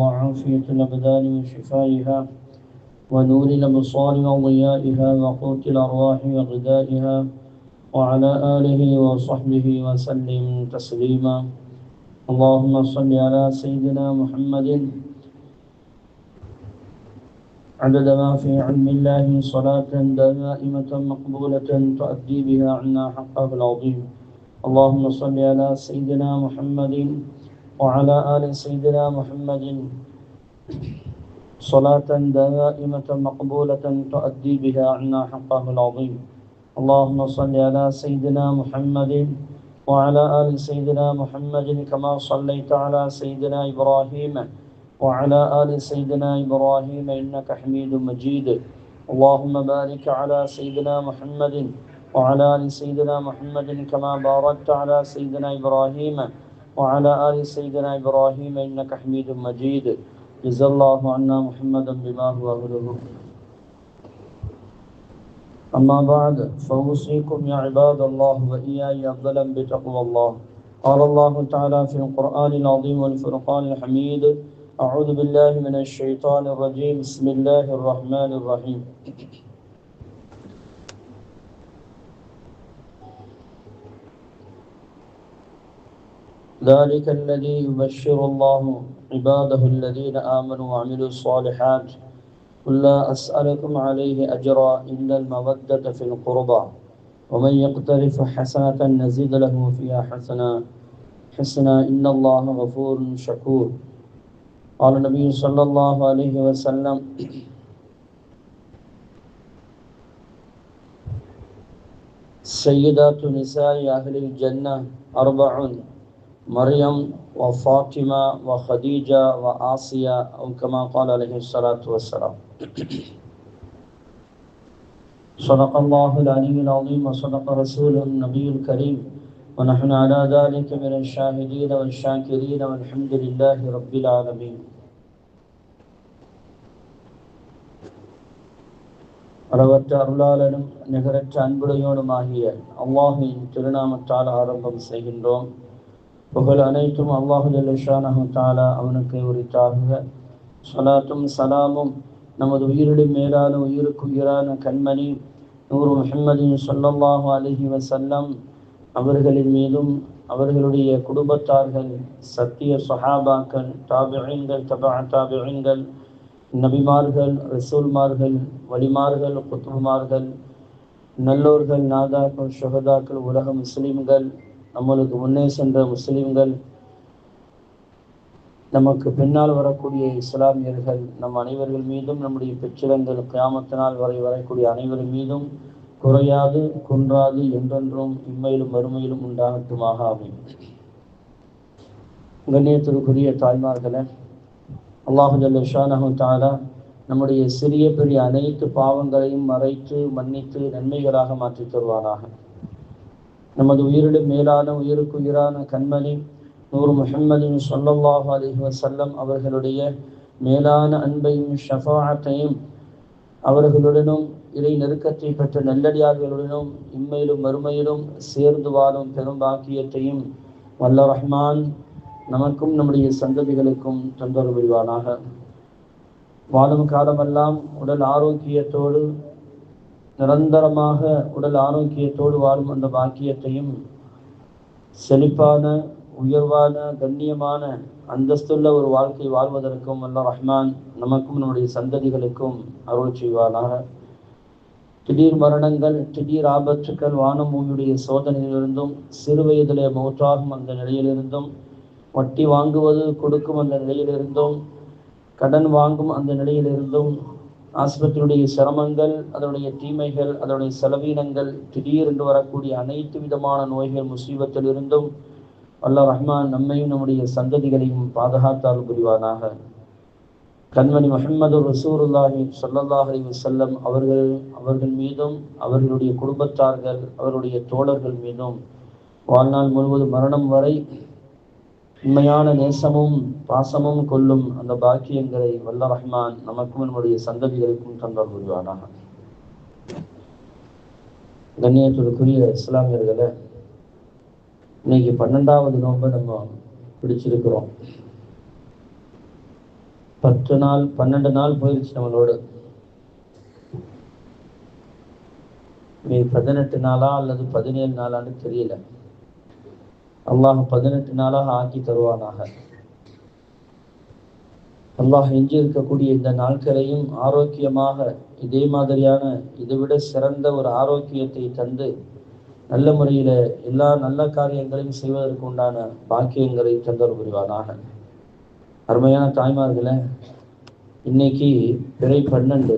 وعافية الأبدان وشفائها ونور الأبصار وضيائها وقوت الأرواح وغذائها وعلى آله وصحبه وسلم تسليما. اللهم صل على سيدنا محمد عدد ما في علم الله صلاة دائمة مقبولة تؤدي بها عنا حقه العظيم. اللهم صل على سيدنا محمد وعلى آل سيدنا محمد صلاة دائمة مقبولة تؤدي بها عنا حقه العظيم. اللهم صل على سيدنا محمد وعلى آل سيدنا محمد كما صليت على سيدنا إبراهيم وعلى آل سيدنا إبراهيم إنك حميد مجيد. اللهم بارك على سيدنا محمد وعلى آل سيدنا محمد كما باركت على سيدنا إبراهيم وعلى آل سيدنا إبراهيم إنك حميد مجيد. جزا الله عنا محمدا بما هو أهله. أما بعد فأوصيكم يا عباد الله وإياي أفضلا بتقوى الله. قال الله تعالى في القرآن العظيم والفرقان الحميد: أعوذ بالله من الشيطان الرجيم. بسم الله الرحمن الرحيم. ذلك الذي يبشر الله عباده الذين آمنوا وعملوا الصالحات قل لا أسألكم عليه أجرا إلا المودة في القربى ومن يقترف حسنة نزد له فيها حسنا إن الله غفور شكور. قال النبي صلى الله عليه وسلم: سيدات نساء أهل الجنة أربع: مريم وفاطمة وخديجة وآسيا، أو كما قال عليه الصلاة والسلام. صدق الله العلي العظيم وصدق رسوله النبي الكريم ونحن على ذلك من الشاهدين والشاكرين والحمد لله رب العالمين. அளவற்ற அருளாளனும் நிகரற்ற அன்புடையோனுமாகிய அல்லாஹ்வின் திருநாமத்தால் ஆரம்பம் செய்கின்றோம். புகழ் அனைத்தும் அல்லாஹு ஜல்ல ஷானஹு தஆலா அவனுக்கு உரித்தாக. ஸலாத்தும் சலாமும் நமது உயிரிடும் மேலான உயிருக்கு உயிரான கண்மணி நூறு முஹம்மதின் ஸல்லல்லாஹு அலைஹி வஸல்லம் அவர்களின் மீதும் அவர்களுடைய குடும்பத்தார்கள், சத்திய ஸஹாபாக்கள், தாபிஈன்கள், தபஅ தாபிஈன்கள், நபிமார்கள், ரசூல்மார்கள், வலிமார்கள், குத்துபுமார்கள், நல்லோர்கள், நாதாக்கள், ஷுஹதாக்கள், உலக முஸ்லிம்கள், நம்மளுக்கு முன்னே சென்ற முஸ்லிம்கள், நமக்கு பின்னால் வரக்கூடிய இஸ்லாமியர்கள், நம் அனைவர்கள் மீதும், நம்முடைய பெற்றிடங்கள் கியாமத்தினால் வரை வரக்கூடிய அனைவரின் மீதும் குறையாது குன்றாது என்றென்றும் இம்மையிலும் மறுமையிலும் உண்டாகட்டுமாக. ஆமீன். கண்ணியத்திற்குரிய தாய்மார்களே, அல்லாஹு ஜல்ல ஷானஹு தஆலா நம்முடைய சிறிய பெரிய அனைத்து பாவங்களையும் மறைத்து மன்னித்து நன்மைகளாக மாற்றி தருவானாக. நமது உயிரிடும் மேலான உயிருக்கு உயிரான கண்மணி நூறு முஹம்மதின் ஸல்லல்லாஹு அலைஹி வஸல்லம் அவர்களுடைய மேலான அன்பையும் ஷஃபாஅத்தையும் அவர்களுடனும் இறை நெருக்கத்தை பெற்ற நல்லடியார்களுடனும் இம்மையிலும் மறுமையிலும் சேர்ந்து வாழும் பெரும் பாக்கியத்தையும் வல்ல ரஹ்மான் நமக்கும் நம்முடைய சந்ததிகளுக்கும் தந்தருள் புரிவானாக. வாழும் காலமெல்லாம் உடல் ஆரோக்கியத்தோடு நிரந்தரமாக உடல் ஆரோக்கியத்தோடு வாழும் அந்த பாக்கியத்தையும் செழிப்பான உயர்வான கண்ணியமான அந்தஸ்துள்ள ஒரு வாழ்க்கை வாழ்வதற்கும் வல்ல ரஹ்மான் நமக்கும் நம்முடைய சந்ததிகளுக்கும் அருள் செய்வானாக. திடீர் மரணங்கள், திடீர் ஆபத்துக்கள், வானம் பூமியுடைய சோதனையிலிருந்தும், சிறு வயதிலே மௌத்தாகும் அந்த நிலையிலிருந்தும், வட்டி வாங்குவது கொடுக்கும் அந்த நிலையிலிருந்தும், கடன் வாங்கும் அந்த நிலையிலிருந்தும், ஆஸ்பத்திரியுடைய சிரமங்கள், அதனுடைய தீமைகள், அதனுடைய செலவீனங்கள், திடீரென்று வரக்கூடிய அனைத்து விதமான நோய்கள் முசீபத்திலிருந்தும் அல்லாஹ் ரஹ்மான் நம்மையும் நம்முடைய சந்ததிகளையும் பாதுகாத்தால் புரிவானாக. கண்மணி முஹம்மது ரசூலுல்லாஹி ஸல்லல்லாஹு அலைஹி வஸல்லம் அவர்கள் மீதும் அவர்களுடைய குடும்பத்தார்கள் அவருடைய தோழர்கள் மீதும் வாழ்நாள் முழுவதும் மரணம் வரை உண்மையான நேசமும் பாசமும் கொள்ளும் அந்த பாக்கியங்களை வல்ல ரஹ்மான் நமக்கும் நம்முடைய சந்ததிகளுக்கும் தந்தால் புரிவானாக. கண்ணியத்திற்குரிய இஸ்லாமியர்களே, இன்னைக்கு 12வது நோன்பை நம்ம பிடிச்சிருக்கிறோம். 10 நாள் 12 நாள் போயிடுச்சு நம்மளோடு. 18 நாளா அல்லது 17 நாளான்னு தெரியல. அல்லாஹ் 18 நாளாக ஆக்கி தருவானாக. அல்லாஹ் எஞ்சி இருக்கக்கூடிய இந்த நாட்களையும் ஆரோக்கியமாக இதே மாதிரியான இதைவிட சிறந்த ஒரு ஆரோக்கியத்தை தந்து நல்ல முறையில் எல்லா நல்ல காரியங்களையும் செய்வதற்கு உண்டான பாக்கியங்களை தந்தர் புரிவானாக. அருமையான தாய்மார்களே, இன்னைக்கு பிறை 12.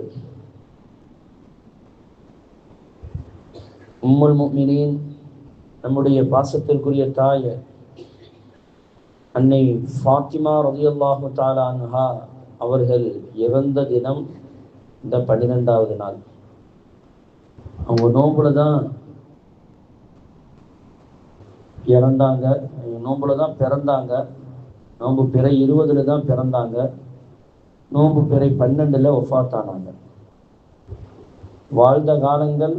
உம்முல் முஃமினீன், நம்முடைய பாசத்திற்குரிய தாய் அன்னை ஃபாத்திமா ரலியல்லாஹு தஆலா அன்ஹா அவர்கள் இறந்த தினம் இந்த 12வது நாள். அவங்க நோம்புல தான் இறந்தாங்க, நோம்புல தான் பிறந்தாங்க. நோம்பு பிறை 20 தான் பிறந்தாங்க. நோம்பு பிறை 12 ஒஃபாத்தானாங்க. வாழ்ந்த காலங்கள்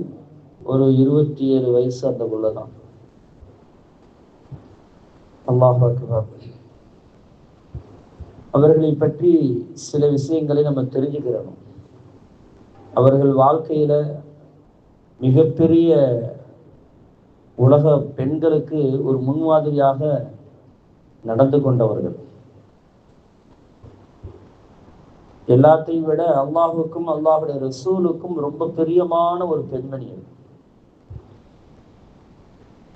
ஒரு 27 வயசு அந்தக்குள்ளதான். அல்லாஹ் அக்பர். அவர்களை பற்றி சில விஷயங்களை நம்ம தெரிஞ்சுக்கிறோம். அவர்கள் வாழ்க்கையில மிகப்பெரிய உலக பெண்களுக்கு ஒரு முன்மாதிரியாக நடந்து கொண்டவர்கள். எல்லாத்தையும் விட அல்லாஹுக்கும் அல்லாஹுடைய ரசூலுக்கும் ரொம்ப பிரியமான ஒரு பெண்மணி.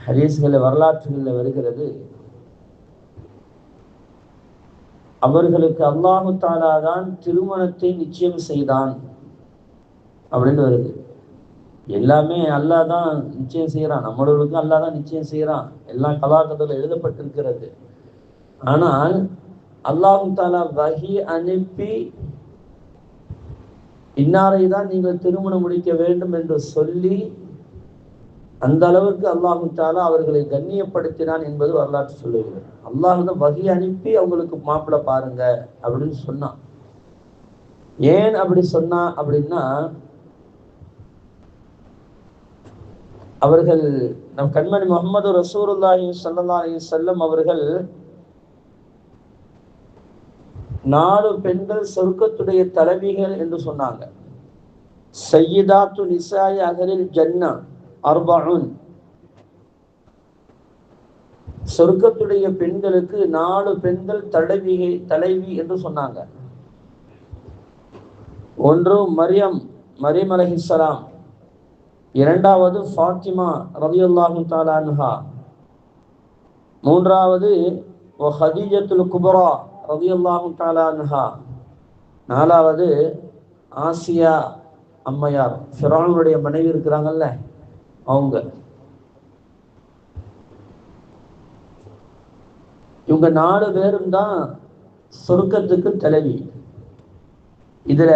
ஹதீஸ்களில் வரலாற்றுகளில் வருகிறது, அவர்களுக்கு அல்லாஹு தஆலா தான் திருமணத்தை நிச்சயம் செய்தான் அப்படின்னு வருது. எல்லாமே அல்லாஹ் தான் நிச்சயம் செய்யறான், நம்மளுக்கும் அல்லாஹ் தான் நிச்சயம் செய்யறான், எல்லாம் கலாக்கத்தில் எழுதப்பட்டிருக்கிறது. ஆனால் அல்லாஹு தஆலா வஹி அனுப்பி இன்னாரை தான் நீங்கள் திருமணம் முடிக்க வேண்டும் என்று சொல்லி அந்த அளவுக்கு அல்லாஹு தஆலா அவர்களை கண்ணியப்படுத்தினான் என்பது வரலாற்று சொல்லுகிறது. அல்லாஹ் தான் வஹி அனுப்பி அவங்களுக்கு மாப்பிள்ளை பாருங்க அப்படின்னு சொன்னான். ஏன் அப்படி சொன்னா அப்படின்னா, அவர்கள் நம் கண்மணி முஹம்மது ரசூலுல்லாஹி ஸல்லல்லாஹு அலைஹி வஸல்லம் அவர்கள் 4 பெண்கள் சொர்க்கத்துடைய தலைவிகள் என்று சொன்னாங்க. சய்யிதாத்து நிசாஇ அஹ்லில் ஜன்னா அர்பஉன். சொர்க்கத்துடைய பெண்களுக்கு 4 பெண்கள் தலைவி என்று சொன்னாங்க. ஒன்று மரியம் அலைஹிஸ்ஸலாம், இரண்டாவது ஃபாத்திமா ரலியல்லாஹு தஆலா அன்ஹா, மூன்றாவது ஹதீஜத்துல் குப்ரா ரலியல்லாஹு தஆலா அன்ஹா, நாலாவது ஆசியா அம்மையார், ஃபிரௌனுடைய மனைவி இருக்கிறாங்கல்ல அவங்க. இவங்க 4 பேரும் தான் சொர்க்கத்துக்கு தலைவி. இதுல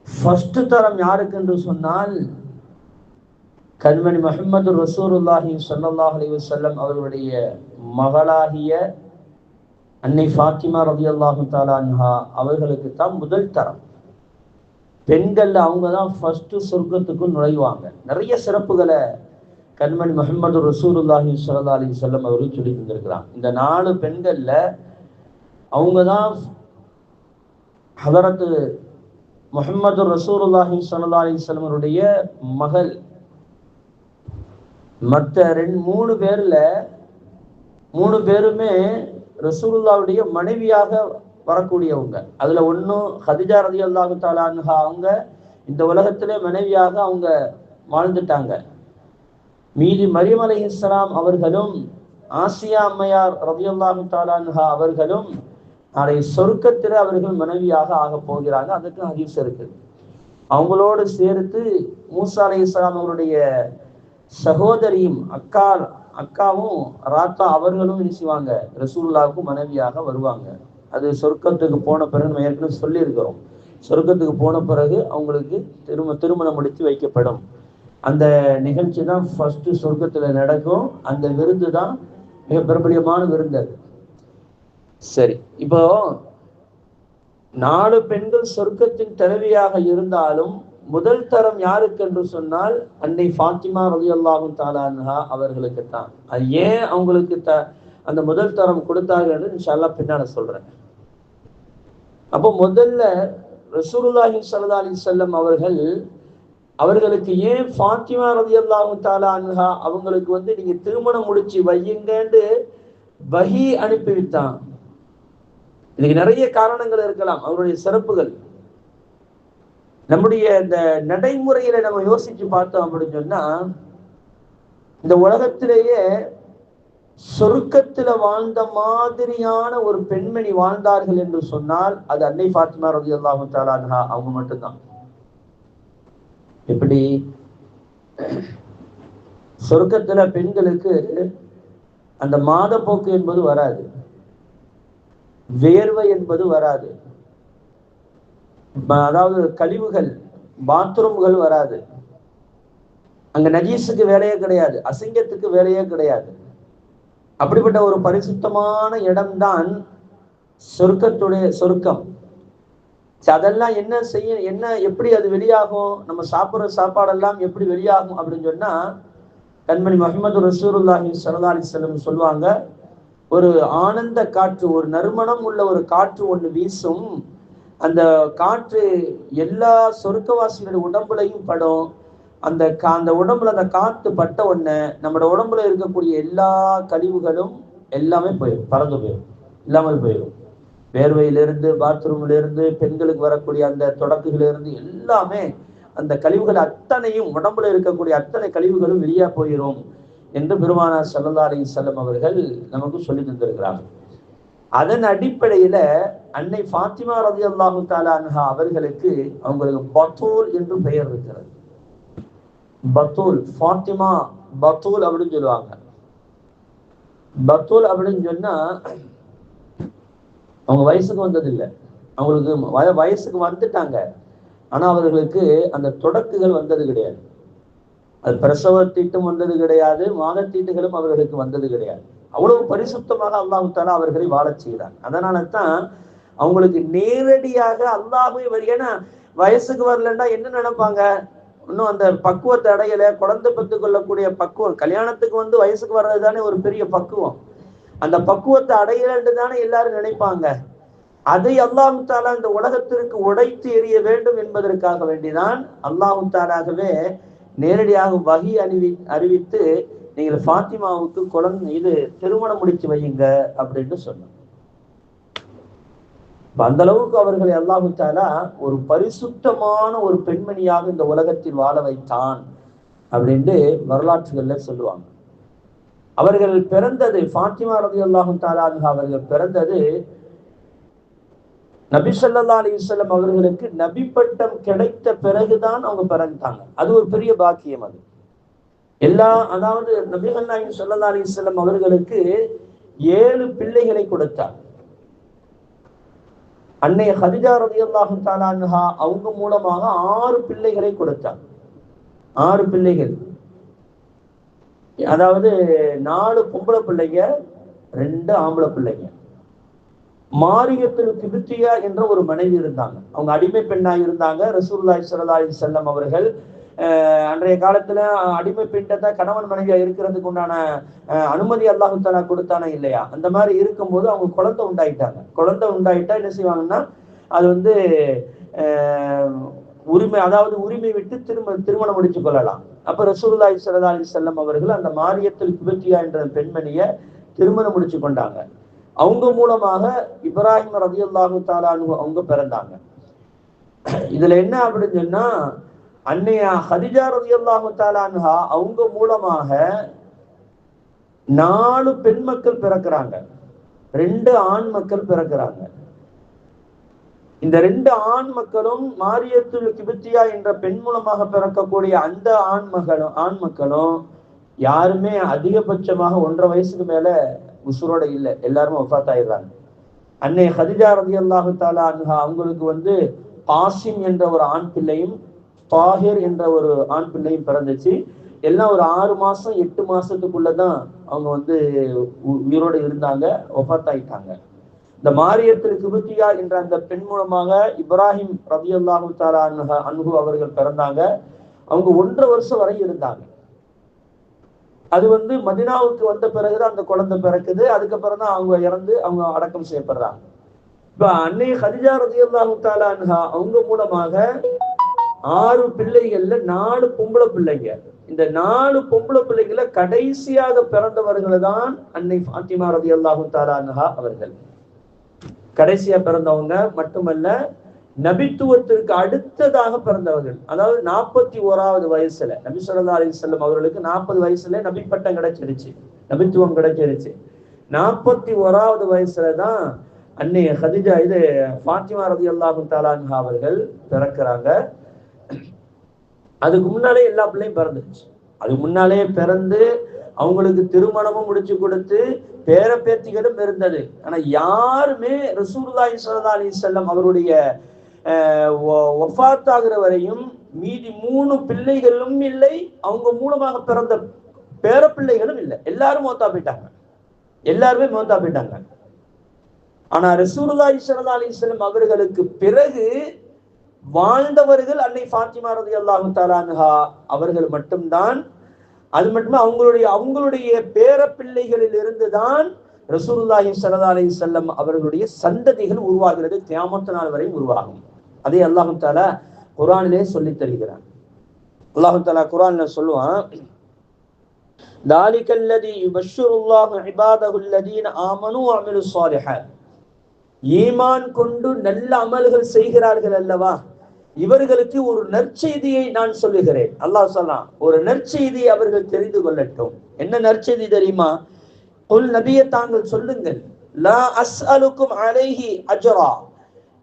ஃபர்ஸ்ட் தரம் யாருக்கு என்று சொன்னால் கண்மணி முஹம்மது ரசூலுல்லாஹி ஸல்லல்லாஹு அலைஹி வஸல்லம் அவர்களுடைய மகளாகிய அன்னை ஃபாத்திமா ரலியல்லாஹு தஆலா அன்ஹா அவர்களுக்கு தான் முதல் தரம். பெண்கள் அவங்க தான் ஃபர்ஸ்ட் சொர்க்கத்துக்கு நுழைவாங்க. நிறைய சிறப்புகளை கண்மணி முஹம்மது ரசூலுல்லாஹி ஸல்லல்லாஹு அலைஹி வஸல்லம் அவர்கள் சொல்லி தந்திருக்கிறாங்க. இந்த 4 பெண்கள்ல அவங்க தான் ஹதரத் முஹம்மது ரசூலுல்லாஹி ஸல்லல்லாஹு அலைஹி வஸல்லம் அவருடைய மகள். மற்ற 3 பேர்ல 3 பேருமே ரசூலுல்லாஹ்வுடைய மனைவியாக வரக்கூடியவங்க. அதுல ஒண்ணு ஹதீஜா ரலியல்லாஹு தஆலா அன்ஹா, அவங்க இந்த உலகத்திலே மனைவியாக அவங்க வாழ்ந்துட்டாங்க. மீதி மரியம் அலைஹிஸ்ஸலாம் அவர்களும் ஆசியா அம்மையார் ரலியல்லாஹு தஆலா அன்ஹா அவர்களும் நாளை சொர்க்கத்தில் அவர்கள் மனைவியாக ஆக போகிறாங்க. அதுக்கு ஹதீஸ் இருக்கு. அவங்களோடு சேர்த்து மூசா அலைஹிஸ்ஸலாம் அவருடைய சகோதரியும் அக்காவும் ராத்தா அவர்களும் நினைச்சுவாங்க ரசூலுல்லாஹ்வுக்கு மனைவியாக வருவாங்க. அது சொர்க்கத்துக்கு போன பிறகு நம்ம ஏற்கனவே சொல்லி இருக்கிறோம். சொர்க்கத்துக்கு போன பிறகு அவங்களுக்கு திருமணம் முடித்து வைக்கப்படும். அந்த நிகழ்ச்சி தான் ஃபர்ஸ்ட் சொர்க்கத்துல நடக்கும். அந்த விருந்து தான் மிக பிரபலியமான விருந்து. சரி, இப்போ 4 பெண்கள் சொர்க்கத்தின் தலைவியாக இருந்தாலும் முதல் தரம் யாருக்கு என்று சொன்னால் அன்னை ஃபாத்திமா ரலியல்லாஹு தஆலா அன்ஹா அவர்களுக்கு தான். அது ஏன் அவங்களுக்கு அந்த முதல் தரம் கொடுத்தாங்க என்று இன்ஷா அல்லாஹ் பின்னால சொல்றேன். அப்போ முதல்ல ரசூலுல்லாஹி ஸல்லல்லாஹு அலைஹி வஸல்லம் அவர்களுக்கு ஏன் ஃபாத்திமா ரலியல்லாஹு தஆலா அன்ஹா அவங்களுக்கு நீங்க திருமணம் முடிச்சு வையுங்கன்னு வஹி அனுப்பி விட்டான். இதுக்கு நிறைய காரணங்கள் இருக்கலாம், அவருடைய சிறப்புகள். நம்முடைய இந்த நடைமுறையில நம்ம யோசிச்சு பார்த்தோம் அப்படின்னு சொன்னா, இந்த உலகத்திலேயே சொர்க்கத்துல வாழ்ந்த மாதிரியான ஒரு பெண்மணி வாழ்ந்தார்கள் என்று சொன்னால் அது அன்னை ஃபாத்திமா ரலியல்லாஹு தஆலா அன்ஹா அவங்க மட்டும்தான். எப்படி சொர்க்கத்துல பெண்களுக்கு அந்த மாதப்போக்கு என்பது வராது, வேர்வை என்பது வராது, அதாவது கழிவுகள் பாத்ரூம்கள் வராது, அங்க நஜீஸுக்கு வேலையே கிடையாது, அசிங்கத்துக்கு வேலையே கிடையாது. அப்படிப்பட்ட ஒரு பரிசுத்தமான இடம்தான் சொர்க்கம். அதெல்லாம் என்ன எப்படி அது வெளியாகும், நம்ம சாப்பிடுற சாப்பாடெல்லாம் எப்படி வெளியாகும் அப்படின்னு சொன்னா, கண்மணி முஹம்மது ரசூலுல்லாஹி ஸல்லல்லாஹு அலைஹி வஸல்லம் சொல்லுவாங்க, ஒரு ஆனந்த காற்று, ஒரு நறுமணம் உள்ள ஒரு காற்று ஒன்று வீசும். அந்த காற்று எல்லா சொர்க்கவாசிகளுடைய உடம்புலையும் படும். அந்த உடம்புல அந்த காத்து பட்ட உடனே நம்மளோட உடம்புல இருக்கக்கூடிய எல்லா கழிவுகளும் எல்லாமே போயிடும், பறந்து போயிடும், இல்லாமல் போயிடும். வேர்வையிலிருந்து, பாத்ரூம்ல இருந்து, பெண்களுக்கு வரக்கூடிய அந்த தொடக்குகளிலிருந்து எல்லாமே அந்த கழிவுகள் அத்தனையும், உடம்புல இருக்கக்கூடிய அத்தனை கழிவுகளும் வெளியே போயிடும் என்று பெருமானார் ஸல்லல்லாஹு அலைஹி வஸல்லம் அவர்கள் நமக்கு சொல்லி தந்திருக்கிறார்கள். அதன் அடிப்படையில அன்னை ஃபாத்திமா ரலியல்லாஹு தஆலா அன்ஹா அவர்களுக்கு பத்தூல் என்று பெயர் இருக்கிறது. பத்தூல், ஃபாத்திமா பத்தூல் அப்படின்னு சொல்லுவாங்க. பத்தூல் அப்படின்னு சொன்னா அவங்க வயசுக்கு வந்தது இல்லை, அவங்களுக்கு வயசுக்கு வந்துட்டாங்க, ஆனா அவர்களுக்கு அந்த தொடக்குகள் வந்தது கிடையாது. அது பிரசவ தீட்டும் வந்தது கிடையாது, மாதத்தீட்டுகளும் அவர்களுக்கு வந்தது கிடையாது. அவ்வளவு பரிசுத்தமாக அல்லாஹ் தஆலா அவர்களை வாழச் செய்கிறார். அதனால தான் அவங்களுக்கு நேரடியாக அல்லாஹ்வே ஏன்னா வயசுக்கு வரலன்னா என்ன நினைப்பாங்க, இன்னும் அந்த பக்குவத்தை அடையல, குழந்தை பெற்றுக் கொள்ளக்கூடிய பக்குவம், கல்யாணத்துக்கு வயசுக்கு வர்றது தானே ஒரு பெரிய பக்குவம், அந்த பக்குவத்தை அடையலன்னு தானே எல்லாரும் நினைப்பாங்க. அதை அல்லாஹ் தஆலா இந்த உலகத்திற்கு உடைத்து எறிய வேண்டும் என்பதற்காக வேண்டிதான் அல்லாஹ் தஆலாவே நேரடியாக வஹி அறிவித்து நீங்கள் ஃபாத்திமாவுக்கு திருமணம் முடிச்சு வையுங்க அப்படின்னு சொன்னாங்க. அந்த அளவுக்கு அவர்களை அல்லாஹ் தஆலா ஒரு பரிசுத்தமான ஒரு பெண்மணியாக இந்த உலகத்தில் வாழ வைத்தான் அப்படின்னு வரலாற்றுகள்ல சொல்லுவாங்க. அவர்கள் பிறந்தது, ஃபாத்திமா ரலியல்லாஹு தஆலா அன்ஹா அவர்கள் பிறந்தது நபி ஸல்லல்லாஹு அலைஹி வஸல்லம் அவர்களுக்கு நபி பட்டம் கிடைத்த பிறகுதான் அவங்க பிறந்தாங்க. அது ஒரு பெரிய பாக்கியம். அது அதாவது நபிகள் நாயகம் ஸல்லல்லாஹு அலைஹி வஸல்லம் அவர்களுக்கு 7 பிள்ளைகளை கொடுத்தார். அன்னை ஹதிஜா ரலியல்லாஹு தஆலா அன்ஹா அவங்க மூலமாக 6 பிள்ளைகளை கொடுத்தார். 6 பிள்ளைகள், அதாவது 4 பொம்பளை பிள்ளைங்க, 2 ஆம்பளை பிள்ளைங்க. மாரியத்துல் கிப்தியா என்ற ஒரு மனைவி இருந்தாங்க, அவங்க அடிமை பெண்ணாக இருந்தாங்க. ரசூலுல்லாஹி ஸல்லல்லாஹு அலைஹி வஸல்லம் அவர்கள் அன்றைய காலத்துல அடிமை பெண்ணை கணவன் மனைவியா இருக்கிறதுக்கு உண்டான அனுமதி அல்லாஹ் தஆலா கொடுத்தானே இல்லையா, அந்த மாதிரி இருக்கும்போது அவங்க குழந்தை உண்டாயிட்டா என்ன செய்வாங்கன்னா, அது உரிமை விட்டு திருமணம் முடிச்சு கொள்ளலாம். அப்ப ரசூலுல்லாஹி ஸல்லல்லாஹு அலைஹி வஸல்லம் அவர்கள் அந்த மாரியத்துல் கிப்தியா என்ற பெண்மணியை திருமணம் முடிச்சு கொண்டாங்க. அவங்க மூலமாக இப்ராஹிம் ரலியல்லாஹு தஆலா அன்ஹு அவங்க பிறந்தாங்க. இதுல என்ன அப்படின்னு சொன்னா, அன்னையா ஹதிஜா ரலியல்லாஹு தஆலா அன்ஹா அவங்க மூலமாக 4 பெண் மக்கள் பிறக்கிறாங்க, 2 ஆண் மக்கள் பிறக்கிறாங்க. இந்த 2 ஆண் மக்களும் மாரியத்துல் கிப்தியா என்ற பெண் மூலமாக பிறக்கக்கூடிய அந்த ஆண் மக்களும் யாருமே அதிகபட்சமாக 1.5 வயசுக்கு மேல உசுரோட இல்லை, எல்லாரும் வஃபாத் ஆயிடுறாங்க. அன்னை ஹதிஜா ரலியல்லாஹு தஆலா அன்ஹா அவங்களுக்கு காசிம் என்ற ஒரு ஆண் பிள்ளையும் தாஹிர் என்ற ஒரு ஆண் பிள்ளையும் பிறந்துச்சு. எல்லாம் ஒரு 6 மாசம் 8 மாசத்துக்குள்ளதான் அவங்க உயிரோடு இருந்தாங்க, வஃபாத் ஆயிட்டாங்க. இந்த மாரியத்துல் கிப்தியா என்ற அந்த பெண் மூலமாக இப்ராஹிம் ரலியல்லாஹு தஆலா அன்ஹு அவர்கள் பிறந்தாங்க. அவங்க 1.5 வருஷம் வரை இருந்தாங்க. அது மதினாவுக்கு வந்த பிறகுதான் அந்த குழந்தை பிறக்குது. அதுக்கப்புறம் தான் அவங்க இறந்து அவங்க அடக்கம் செய்யப்படுறாங்க. இப்ப அன்னை ஹதிஜா ரலியல்லாஹு தஆலா அன்ஹா அவங்க மூலமாக 6 பிள்ளைகள்ல 4 பொம்பளை பிள்ளைங்க. இந்த 4 பொம்பளை பிள்ளைகள கடைசியாக பிறந்தவர்கள் தான் அன்னை ஃபாத்திமா ரலியல்லாஹு தஆலா அன்ஹா அவர்கள். கடைசியா பிறந்தவங்க மட்டுமல்ல, நபித்துவத்திற்கு அடுத்ததாக பிறந்தவர்கள். அதாவது 41வது வயசுல நபி ஸல்லல்லாஹு அலைஹி வஸல்லம் அவர்களுக்கு 40 வயசுல நபி பட்டம் கிடைச்சிருச்சு, நபித்துவம் கிடைச்சிருச்சு. 41வது வயசுல தான் அன்னை ஹதிஜா ஃபாத்திமா ரலியல்லாஹு தஆலா அன்ஹா அவர்கள் பிறக்கிறாங்க. அதுக்கு முன்னாலே எல்லா பிள்ளையும் பிறந்துச்சு. அதுக்கு முன்னாலே பிறந்து அவங்களுக்கு திருமணமும் முடிச்சு கொடுத்து பேர பேத்திகளும் இருந்தது. ஆனா யாருமே ரசூலுல்லாஹி ஸல்லல்லாஹு அலைஹி வஸல்லம் அவருடைய வஃபாத் ஆகிற வரையும் மீதி 3 பிள்ளைகளும் இல்லை, அவங்க மூலமாக பிறந்த பேர பிள்ளைகளும் இல்லை. எல்லாரும் மௌத்தா போயிட்டாங்க, எல்லாருமே மௌத்தா போயிட்டாங்க. ஆனா ரசூலுல்லாஹி ஸல்லல்லாஹு அலைஹி வஸல்லம் அவர்களுக்கு பிறகு வாழ்ந்தவர்கள் அன்னை ஃபாத்திமா ரலியல்லாஹு தஆலா அன்ஹா அவர்கள் மட்டும்தான். அது மட்டுமே அவங்களுடைய பேர பிள்ளைகளில் இருந்துதான் ரசூலுல்லாஹி ஸல்லல்லாஹு அலைஹி வஸல்லம் அவர்களுடைய சந்ததிகள் உருவாகிறது, கியாமத் நாள் வரை உருவாகும். அதே அல்லாஹ் தஆலா குர்ஆனிலே சொல்லி தருகிறான். அல்லாஹ் தஆலா குர்ஆன்ல சொல்லுவான், தாலிகல்லதி யுபஷ்ஷிருல்லாஹு இபாதஹுல்லதீன ஆமனூ வ அமிலுஸ் ஸாலிஹாத். ஈமான் கொண்டு நல்ல அமல்கள் செய்கிறார்கள் அல்லவா, இவர்களுக்கு ஒரு நற்செய்தியை நான் சொல்லுகிறேன். அல்லாஹ் சொன்னான், ஒரு நற்செய்தியை அவர்கள் தெரிந்து கொள்ளட்டும். என்ன நற்செய்தி தெரியுமா? குல் நபியே தாங்கள் சொல்லுங்கள், லா அஸ்அலுக்கும் அலைஹி அஜ்ரா.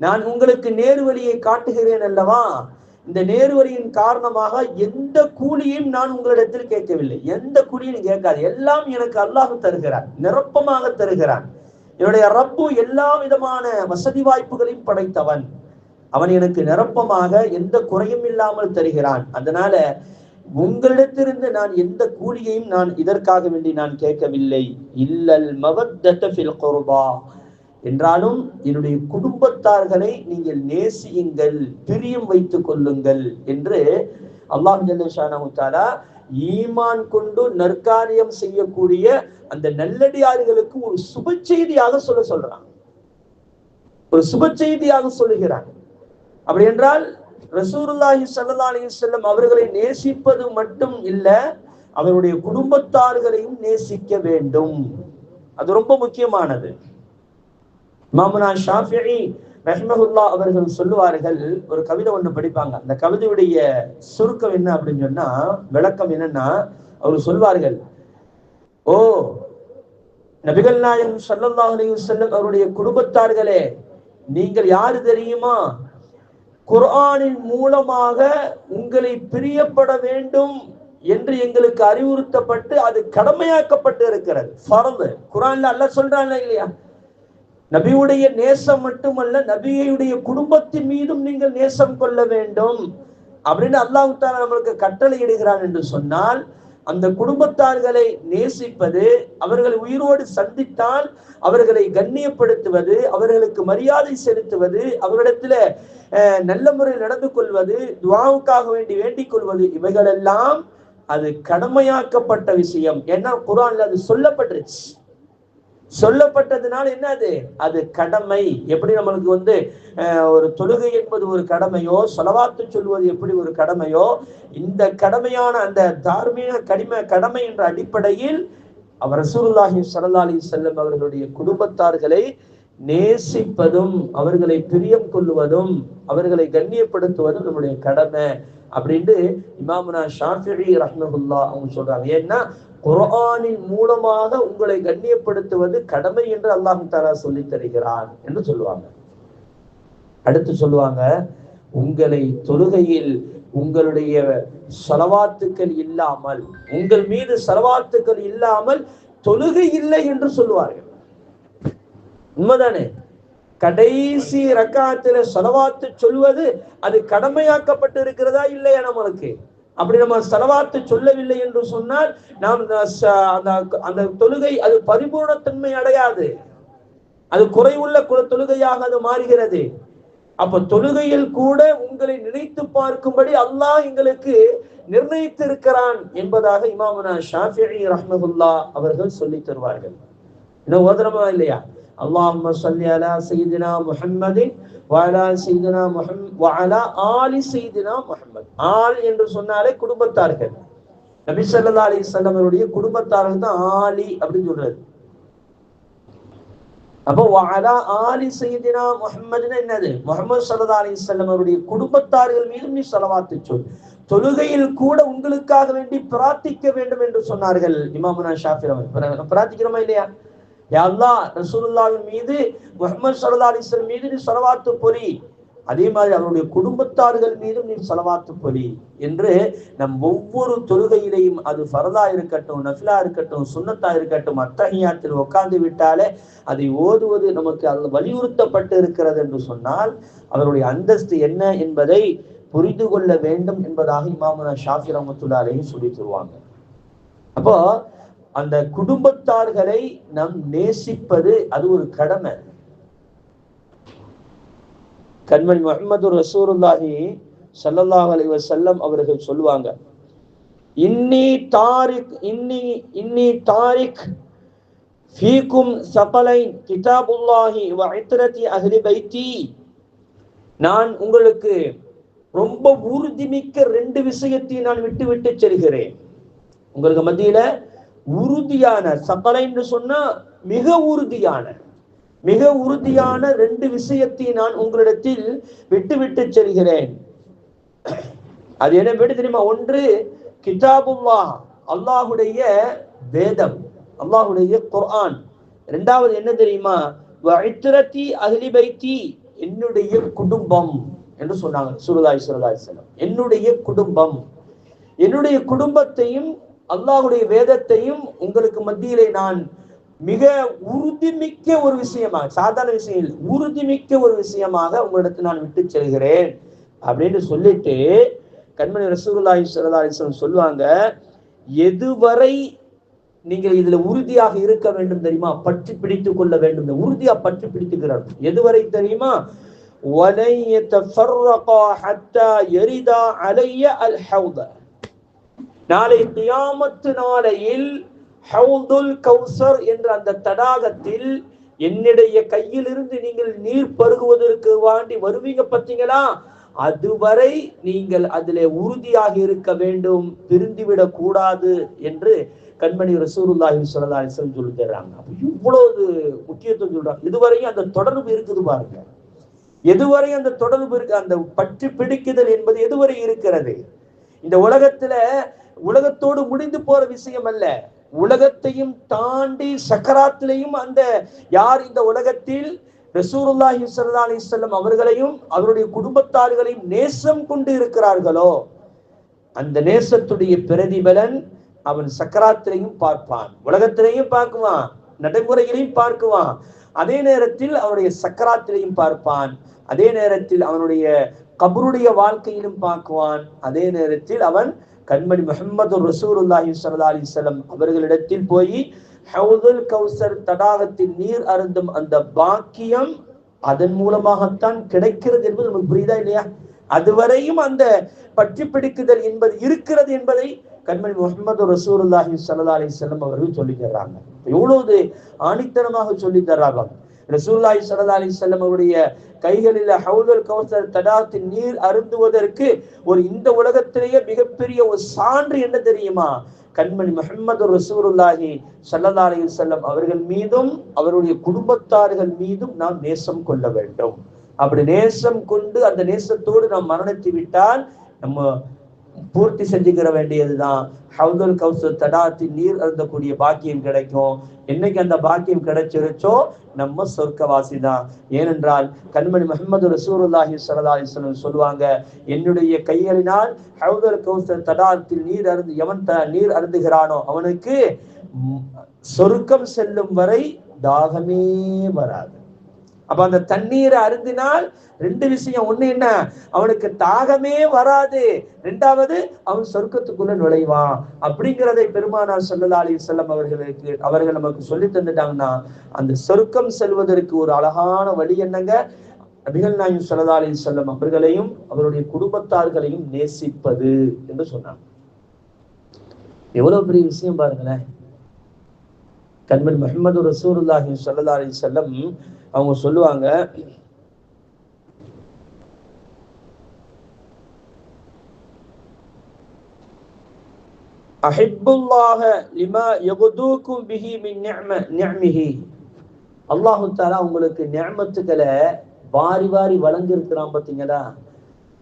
நான் உங்களுக்கு நேர்வழியை காட்டுகிறேன் அல்லவா, இந்த நேர்வழியின் காரணமாக எந்த கூலியும் நான் உங்களிடத்தில் கேட்கவில்லை. எந்த கூலியும் கேட்காது, எல்லாம் எனக்கு அல்லாஹ் தருகிறான், நிரப்பமாக தருகிறான். என்னுடைய ரப்பு எல்லா விதமான வசதி வாய்ப்புகளையும் படைத்தவன், அவன் எனக்கு நிரப்பமாக எந்த குறையும் இல்லாமல் தருகிறான். அதனால உங்களிடத்திலிருந்து நான் எந்த கூலியையும் நான் இதற்காக வேண்டி நான் கேட்கவில்லை. இல்லல் மவத்தத ஃபில் குர்பா, என்றாலும் என்னுடைய குடும்பத்தார்களை நீங்கள் நேசியுங்கள், பிரியம் வைத்துக் கொள்ளுங்கள் என்று அல்லாஹ் ஜல்ல ஷானஹு தஆலா ஈமான் கொண்டு நற்காரியம் செய்யக்கூடிய அந்த நல்லடியார்களுக்கு ஒரு சுப செய்தியாக சொல்றான், ஒரு சுப செய்தியாக சொல்லுகிறான். அப்படி என்றால் ரசூலுல்லாஹி ஸல்லல்லாஹு அலைஹி வஸல்லம் அவர்களை நேசிப்பது மட்டும் இல்ல, அவருடைய குடும்பத்தார்களையும் நேசிக்க வேண்டும். அது ரொம்ப முக்கியமானது. இமாமுனா ஷாஃபிஈ ரஹ்மஹுல்லாஹ் அவர்கள் சொல்லுவார்கள், ஒரு கவிதை ஒண்ணு படிப்பாங்க. அந்த கவிதையுடைய சுருக்கம் என்ன அப்படின்னு சொன்னா, விளக்கம் என்னன்னா, அவர் சொல்வார்கள், ஓ நபிகள் நாயகம் ஸல்லல்லாஹு அலைஹி வஸல்லம் அவருடைய குடும்பத்தார்களே, நீங்கள் யாரு தெரியுமா? குர்ஆனின் மூலமாக உங்களை பிரியப்பட வேண்டும் என்று எங்களுக்கு அறிவுறுத்தப்பட்டு அது கடமையாக்கப்பட்டு இருக்கிறது. ஃபர்து. குர்ஆன்ல அல்லாஹ் சொல்றான் இல்லையா, நபியுடைய நேசம் மட்டுமல்ல, நபியுடைய குடும்பத்தின் மீதும் நீங்கள் நேசம் கொள்ள வேண்டும் அப்படின்னு அல்லாஹ் தஆலா நமக்கு கட்டளை இடுகிறான் என்று சொன்னால், அந்த குடும்பத்தார்களை நேசிப்பது, அவர்களை உயிரோடு சந்தித்தால் அவர்களை கண்ணியப்படுத்துவது, அவர்களுக்கு மரியாதை செலுத்துவது, அவர்களிடத்துல நல்ல முறையில் நடந்து கொள்வது, துஆவுக்காக வேண்டிக் கொள்வது, இவைகளெல்லாம் அது கடமையாக்கப்பட்ட விஷயம். ஏன்னா குர்ஆன்ல அது சொல்லப்பட்டதுனால என்னது, அது கடமை. எப்படி நம்மளுக்கு ஒரு தொழுகை என்பது ஒரு கடமையோ, ஸலவாத்து சொல்வது எப்படி ஒரு கடமையோ, இந்த கடமையான அந்த தார்மீக கடமை என்ற அடிப்படையில் அவர் ரசூலுல்லாஹி ஸல்லல்லாஹு அலைஹி வஸல்லம் அவர்களுடைய குடும்பத்தார்களை நேசிப்பதும், அவர்களை பிரியம் கொள்வதும், அவர்களை கண்ணியப்படுத்துவதும் நம்முடைய கடமை அப்படின்னு இமாமுனா ஷாஃபிஈ ரஹ்மஹுல்லாஹ் அவங்க சொல்றாங்க. ஏன்னா குர்ஆனின் மூலமாக உங்களை கண்ணியப்படுத்துவது கடமை என்று அல்லாஹ் தஆலா சொல்லி தருகிறான் என்று சொல்லுவாங்க. அடுத்து சொல்லுவாங்க, உங்களை தொழுகையில் உங்களுடைய ஸலவாத்துக்கள் இல்லாமல், உங்கள் மீது ஸலவாத்துக்கள் இல்லாமல் தொழுகை இல்லை என்று சொல்லுவார்கள். உண்மைதானே? கடைசி ரக்காத்துல ஸலவாத்து சொல்வது அது கடமையாக்கப்பட்டு இருக்கிறதா இல்லையா நம்மளுக்கு? அப்படி நம்ம ஸலவாத்து சொல்லவில்லை என்று சொன்னால் நாம் அந்த தொழுகை அது பரிபூர்ணத்தன்மை அடையாது, அது குறைவுள்ள தொழுகையாக அது மாறுகிறது. அப்ப தொழுகையில் கூட உங்களை நினைத்து பார்க்கும்படி அல்லாஹ் எங்களுக்கு நிர்ணயித்திருக்கிறான் என்பதாக இமாமுனா ஷாஃபிஈ ரஹ்மஹுல்லாஹ் அவர்கள் சொல்லி தருவார்கள். இன்னும் ஓதரமா இல்லையா? அல்லாஹும்ம ஸல்லி அலா சய்யிதினா முஹம்மதின் வஅலா சய்யிதினா வஅலா ஆலி சய்யிதினா முஹம்மத். ஆல் என்று சொன்னாலே குடும்பத்தார்கள். நபி ஸல்லல்லாஹு அலைஹி வஸல்லம் அவருடைய குடும்பத்தார்கள் தான் ஆலி அப்படின்னு சொல்றாரு. அப்போ வஅலா ஆலி சய்யிதினா முஹம்மதுன்னா என்னது? முஹம்மது ஸல்லல்லாஹு அலைஹி வஸல்லம் அவருடைய குடும்பத்தார்கள் மீதும் நீ ஸலவாத்து சொல். தொழுகையில் கூட உங்களுக்காக வேண்டி பிரார்த்திக்க வேண்டும் என்று சொன்னார்கள் இமாமுனா ஷாஃபி அவர்கள். பிரார்த்திக்கிறோமா இல்லையா? யா அல்லாஹ் ரசூலுல்லாஹின் மீது, முஹம்மது ஸல்லல்லாஹு அலைஹி வஸல்லம் மீது நீ ஸலவாத்து பொழி, அதே மாதிரி அவருடைய குடும்பத்தார்கள் மீதும் நீ ஸலவாத்து பொழி என்று நம் ஒவ்வொரு தொழுகையிலையும், அது ஃபர்தா இருக்கட்டும், நஃபிலா இருக்கட்டும், சுன்னத்தா இருக்கட்டும், அத்தஹியாத்தில் உட்கார்ந்து விட்டாலே அதை ஓதுவது நமக்கு அது வலியுறுத்தப்பட்டு இருக்கிறது என்று சொன்னால் அவருடைய அந்தஸ்து என்ன என்பதை புரிந்து கொள்ள வேண்டும் என்பதாக இமாமுனா ஷாஃபி ரஹ்மத்துல்லாஹி அலைஹி சொல்லி தருவாங்க. அப்போ அந்த குடும்பத்தார்களை நம் நேசிப்பது அது ஒரு கடமை. கண்மணி முஹம்மது ரசூலுல்லாஹி ஸல்லல்லாஹு அலைஹி வஸல்லம் அவர்கள் சொல்லுவாங்க, இன்னி தாரிக் ஃபீக்கும் ஸகலைன் கிதாபுல்லாஹி வ இத்ரதி அஹ்லி பைத்தி. நான் உங்களுக்கு ரொம்ப உறுதிமிக்க 2 விஷயத்தை நான் விட்டு செல்கிறேன். உங்களுக்கு மத்தியில உறுதியான, சகலைன்னு சொன்னா மிக உறுதியான 2 விஷயத்தை நான் உங்களிடத்தில் விட்டு செல்கிறேன். அது என்ன விட்டு தெரியுமா? ஒன்று கிதாபுல்லாஹ், அல்லாஹுடைய வேதம், அல்லாஹுடைய குர்ஆன். இரண்டாவது என்ன தெரியுமா? வஇத்ரதி அஹ்லி பைத்தி, என்னுடைய குடும்பம் என்று சொன்னாங்க ரசூலுல்லாஹி ஸல்லல்லாஹு அலைஹி வஸல்லம். என்னுடைய குடும்பம், என்னுடைய குடும்பத்தையும் அல்லாஹ்வுடைய வேதத்தையும் உங்களுக்கு மத்தியிலே நான் மிக உறுதிமிக்க ஒரு விஷயமாக, சாதாரண விஷயம் இல்லை, உறுதிமிக்க ஒரு விஷயமாக உங்களிடத்தில் நான் விட்டு செல்கிறேன் அப்படின்னு சொல்லிட்டு கண்மணி ரசூலுல்லாஹி ஸல்லல்லாஹு அலைஹி வஸல்லம் சொல்லுவாங்க, எதுவரை நீங்கள் இதுல உறுதியாக இருக்க வேண்டும் தெரியுமா? பற்றி பிடித்துக் கொள்ள வேண்டும். உறுதியா பற்றி பிடித்துக்கிறார். எதுவரை தெரியுமா? وَلَنْ يَتَفَرَّقَا حَتَّى يَرِدَا عَلَيَّ الْحَوْضَ. நாளை கியாமத்து நாளையில் ஹவுதுல் கௌசர் என்ற அந்த தடாகத்தில் என்னுடைய கையிலிருந்து நீங்கள் நீர் பருகுவதற்கு வாண்டி வருவீங்க பார்த்தீங்களா, அதுவரை நீங்கள் அதிலே உறுதியாக இருக்க வேண்டும், பிரிந்துவிடக் கூடாது என்று கண்மணி ரசூலுல்லாஹி ஸல்லல்லாஹு அலைஹி வஸல்லம் சொல்லி தர்றாங்க. இவ்வளவு முக்கியத்துவம் சொல்றாங்க. இதுவரையும் அந்த தொடர்பு இருக்குது பாருங்க. எதுவரை அந்த தொடர்பு இருக்கு, அந்த பற்றி பிடிக்குதல் என்பது எதுவரை இருக்கிறது? இந்த உலகத்தோடு முடிந்து போற விஷயம் அல்ல. உலகத்தையும் தாண்டி சக்கராத்திலையும் அந்த யார் இந்த உலகத்தில் ரசூலுல்லாஹி ஸல்லல்லாஹு அலைஹி வஸல்லம் அவர்களையும் அவருடைய குடும்பத்தார்களையும் நேசம் கொண்டு இருக்கிறார்களோ, அந்த நேசத்துடைய பிரதிபலன் அவன் சக்கராத்திலையும் பார்ப்பான், உலகத்திலையும் பார்க்குவான், நடைமுறைகளையும் பார்க்குவான், அதே நேரத்தில் அவனுடைய சக்கராத்திலையும் பார்ப்பான், அதே நேரத்தில் அவனுடைய கபருடைய வாழ்க்கையிலும் பார்க்குவான், அதே நேரத்தில் அவன் கண்மணி முஹம்மது ரசூலுல்லாஹி ஸல்லல்லாஹு அலைஹி வஸல்லம் அவர்களிடத்தில் போய் ஹவுதுல் கௌசர் தடாகத்தில் நீர் அருந்தும் அந்த பாக்கியம் அதன் மூலமாகத்தான் கிடைக்கிறது என்பது நமக்கு புரியுதா இல்லையா? அதுவரையும் அந்த பற்றி பிடிக்குதல் என்பது இருக்கிறது என்பதை கண்மணி முஹம்மது ரசூலுல்லாஹி ஸல்லல்லாஹு அலைஹி வஸல்லம் அவர்கள் சொல்லி தர்றாங்க. எவ்வளவு ஆணித்தனமாக சொல்லி தர்றாங்க. ரசூலுல்லாஹி ஸல்லல்லாஹு அலைஹி வஸல்லம் அவருடைய கைகளில் ஹவுதுல் கௌசர் தடாகத்தில் நீர் அருந்துவதற்கு ஒரு இந்த உலகத்திலேயே மிகப்பெரிய ஒரு சான்று என்ன தெரியுமா? கண்மணி முஹம்மது ரசூலுல்லாஹி ஸல்லல்லாஹு அலைஹி வஸல்லம் அவர்கள் மீதும் அவருடைய குடும்பத்தார்கள் மீதும் நாம் நேசம் கொள்ள வேண்டும். அப்படி நேசம் கொண்டு அந்த நேசத்தோடு நாம் மரணித்து விட்டால் நம்ம பூர்த்தி செஞ்சுக்கிற வேண்டியதுதான் ஹவுதுல் கௌசர் தடாகத்தில் நீர் அருந்தக்கூடிய பாக்கியம் கிடைக்கும். என்னைக்கு அந்த பாக்கியம் கிடைச்சிருச்சோ நம்ம சொர்க்கவாசி தான். ஏனென்றால் கண்மணி முஹம்மது ரசூலுல்லாஹி ஸல்லல்லாஹு அலைஹி வஸல்லம் சொல்லுவாங்க, என்னுடைய கைகளினால் ஹவுதுல் கௌசர் தடாகத்தில் எவன் நீர் அருந்துகிறானோ அவனுக்கு சொர்க்கம் செல்லும் வரை தாகமே வராது. அப்ப அந்த தண்ணீரை அருந்தினால் 2 விஷயம். ஒண்ணு என்ன? அவனுக்கு தாகமே வராது. 2வது அவன் சொர்க்கத்துக்குள்ள நுழைவான். அப்படிங்கிறதை பெருமானார் ஸல்லல்லாஹு அலைஹி வஸல்லம் அவர்கள் நமக்கு சொல்லி தந்துட்டாங்கன்னா, அந்த சொர்க்கம் செல்வதற்கு ஒரு அழகான வழி என்னங்க? நபிகள் நாயகம் ஸல்லல்லாஹு அலைஹி வஸல்லம் அவர்களையும் அவருடைய குடும்பத்தார்களையும் நேசிப்பது என்று சொன்னாங்க. எவ்வளவு பெரிய விஷயம் பாருங்களேன். கண்மணி முஹம்மது ரசூலுல்லாஹி ஸல்லல்லாஹு அலைஹி வஸல்லம் அவங்க சொல்லுவாங்க, அஹிப்புல்லாஹ லிமா யகுதூக்கும் பிஹி மின் நிஅமிஹி. அல்லாஹு தஆலா உங்களுக்கு நிஅமத்துக்களை வாரி வாரி வழங்கி இருக்கிறான் பாத்தீங்களா,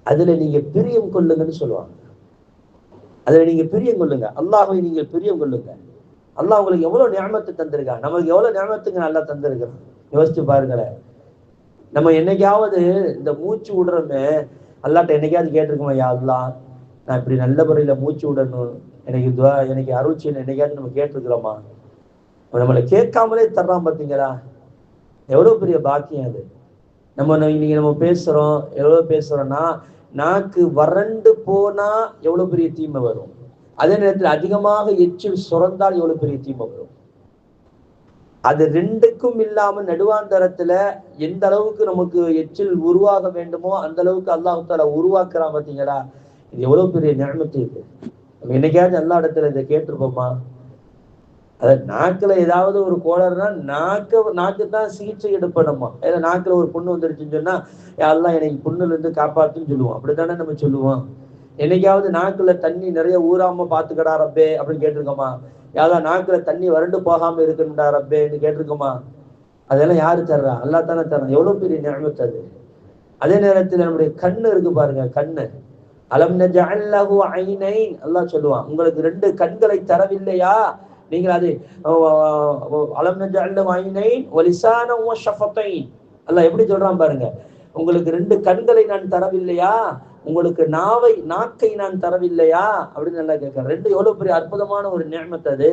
அதுல நீங்க பிரியம் கொள்ளுங்கன்னு சொல்லுவாங்க. அதுல நீங்க பிரியம் கொள்ளுங்க, அல்லாஹ்வை நீங்க பிரியம் கொள்ளுங்க. அல்லாஹ் உங்களுக்கு எவ்வளவு நிஅமத்து தந்திருக்கான், நமக்கு எவ்வளவு நிஅமத்துங்க நல்லா தந்திருக்கான். யோசிச்சு பாருங்களேன். நம்ம என்னைக்காவது இந்த மூச்சு விடுறோமே, அல்லாஹ்ட்ட என்னைக்காவது கேட்டிருக்கோமா, யா அல்லாஹ் நான் இப்படி நல்ல முறையில மூச்சு விடணும், எனக்கு துவா, எனக்கு அருள் செய்யணும், என்னைக்காவது நம்ம கேட்டிருக்கிறோமா? நம்மளை கேட்காமலே தர்றான் பாத்தீங்களா, எவ்வளவு பெரிய பாக்கியம் அது. இன்னைக்கு நம்ம பேசுறோம், எவ்வளவு பேசுறோம்னா, நாக்கு வறண்டு போனா எவ்வளவு பெரிய தீமை வரும், அதே நேரத்தில் அதிகமாக எச்சில் சுரந்தால் எவ்வளவு பெரிய தீமை வரும். அது ரெண்டுக்கும் இல்லாம நடுவாந்தரத்துல எந்த அளவுக்கு நமக்கு எச்சில் உருவாக வேண்டுமோ அந்த அளவுக்கு அல்லாஹ் தஆலா உருவாக்குறான் பாத்தீங்களா, இது எவ்வளவு பெரிய நிஅமத்து இது. நம்ம என்னைக்காவது எல்லா இடத்துல இதை கேட்டிருப்போமா? அதாவது நாக்குல ஏதாவது ஒரு கோளாறுனா நாக்கு தான் சிகிச்சை எடுப்பணுமா? ஏன்னா நாக்குல ஒரு புண்ணு வந்துருச்சுன்னு சொன்னா, எல்லாம் எனக்கு புண்ணுல இருந்து காப்பாத்துன்னு சொல்லுவோம். அப்படித்தானே நம்ம சொல்லுவோம். என்னைக்காவது நாக்குல தண்ணி நிறைய ஊறாம பாத்துக்கடா ரப்பே அப்படின்னு கேட்டிருக்கோமா? யாராவது நாக்குல தண்ணி வறண்டு போகாம இருக்குண்டா ரப்பேன்னு கேட்டிருக்கோமா? அதெல்லாம் யாரு தர்றா? அல்லாஹ் தானே தர்றான். எவ்வளவு பெரிய நிஅமத் அது. அதே நேரத்தில் நம்முடைய கண்ணு இருக்கு பாருங்க, கண்ணு. அலம் நஜஅல் லஹு ஐனைன், அல்லாஹ் சொல்லுவான், உங்களுக்கு 2 கண்களை தரவில்லையா? நீங்கள் அது அலம் நஜஅல் லஹு ஐனைன் வ லிசானன் வ ஷஃபத்தைன், அல்லாஹ் எப்படி சொல்றான் பாருங்க. உங்களுக்கு 2 கண்களை நான் தரவில்லையா, உங்களுக்கு நாக்கை நான் தரவில்லையா அப்படின்னு நல்லா கேட்கிறேன். 2 எவ்வளவு பெரிய அற்புதமான ஒரு நிஅமத் அது.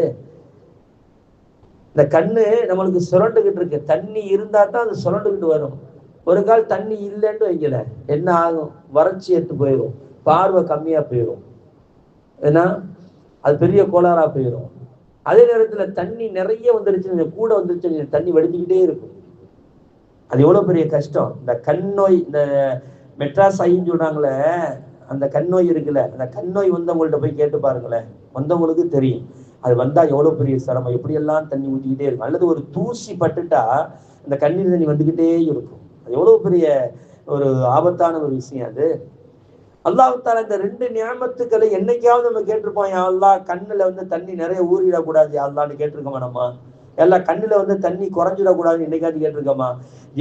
இந்த கண்ணு நம்மளுக்கு சுரண்டுகிட்டு இருக்கு, தண்ணி இருந்தா தான் அது சுரண்டுகிட்டு வரும். ஒரு கால் தண்ணி இல்லைன்னு வைக்கல, என்ன ஆகும்? வறட்சி எடுத்து போயிடும், பார்வை கம்மியா போயிடும், ஏன்னா அது பெரிய கோளாறா போயிடும். அதே நேரத்துல தண்ணி நிறைய வந்துருச்சு, கூட வந்துருச்சு, தண்ணி வடிச்சுக்கிட்டே இருக்கும். அது எவ்வளவு பெரிய கஷ்டம். இந்த கண் நோய், இந்த மெட்ராஸ் ஐன்னு சொல்றாங்களே, அந்த கண் நோய் இருக்குல்ல, அந்த கண் நோய் வந்தவங்கள்ட்ட போய் கேட்டு பாருங்களேன், வந்தவங்களுக்கு தெரியும் அது வந்தா எவ்வளவு பெரிய சிரமம், எப்படி எல்லாம் தண்ணி ஊற்றிக்கிட்டே இருக்கும். அல்லது ஒரு தூசி பட்டுட்டா அந்த கண்ணீர் தண்ணி வந்துகிட்டே இருக்கும். அது எவ்வளவு பெரிய ஒரு ஆபத்தான ஒரு விஷயம் அது. அல்லாஹ் தஆலா இந்த 2 நிஅமத்துக்களை என்னைக்காவது நம்ம கேட்டிருப்போம், யா அல்லாஹ் கண்ணுல தண்ணி நிறைய ஊறிடக்கூடாது யா அல்லாஹ்னு கேட்டிருக்கோமா? நம்ம எல்லாம் கண்ணுல தண்ணி குறைஞ்சிடக்கூடாதுன்னு என்னைக்காவது கேட்டிருக்கோமா?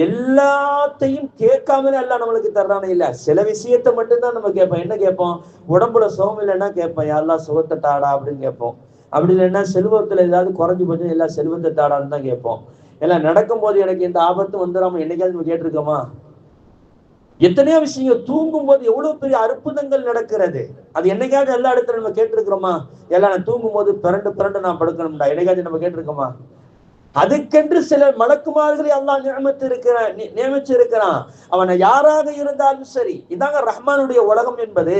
எல்லாத்தையும் கேட்காமலே எல்லாம் நம்மளுக்கு தர்றானே இல்ல. சில விஷயத்த மட்டும்தான் நம்ம கேட்போம். என்ன கேட்போம்? உடம்புல சுகம் இல்லைன்னா கேட்போம், யா அல்லாஹ் சுகத்தை தாடா அப்படின்னு கேட்போம். அப்படி இல்லைன்னா செல்வத்துல ஏதாவது குறைஞ்சு போச்சு, எல்லா செல்வத்தை தாடான்னு தான் கேட்போம். எல்லாம் நடக்கும் போது எனக்கு எந்த ஆபத்தும் வந்துடாம என்னைக்காவது நம்ம கேட்டிருக்கோமா? எத்தனையோ விஷயங்கள். தூங்கும் போது எவ்வளவு பெரிய அற்புதங்கள் நடக்கிறது, அது என்னைக்காவது எல்லா இடத்துல நம்ம கேட்டிருக்கிறோமா? எல்லாம் நான் தூங்கும் போது பிறண்டு பிறண்டு நான் படுக்கணும்டா, என்னைக்காவது நம்ம கேட்டிருக்கோமா? அதுக்கென்று சில மலக்குமார்களை அல்லாஹ் நியமிச்சு இருக்கிறான். அவனை யாராக இருந்தாலும் சரி, இதாங்க ரஹ்மானுடைய உலகம் என்பது.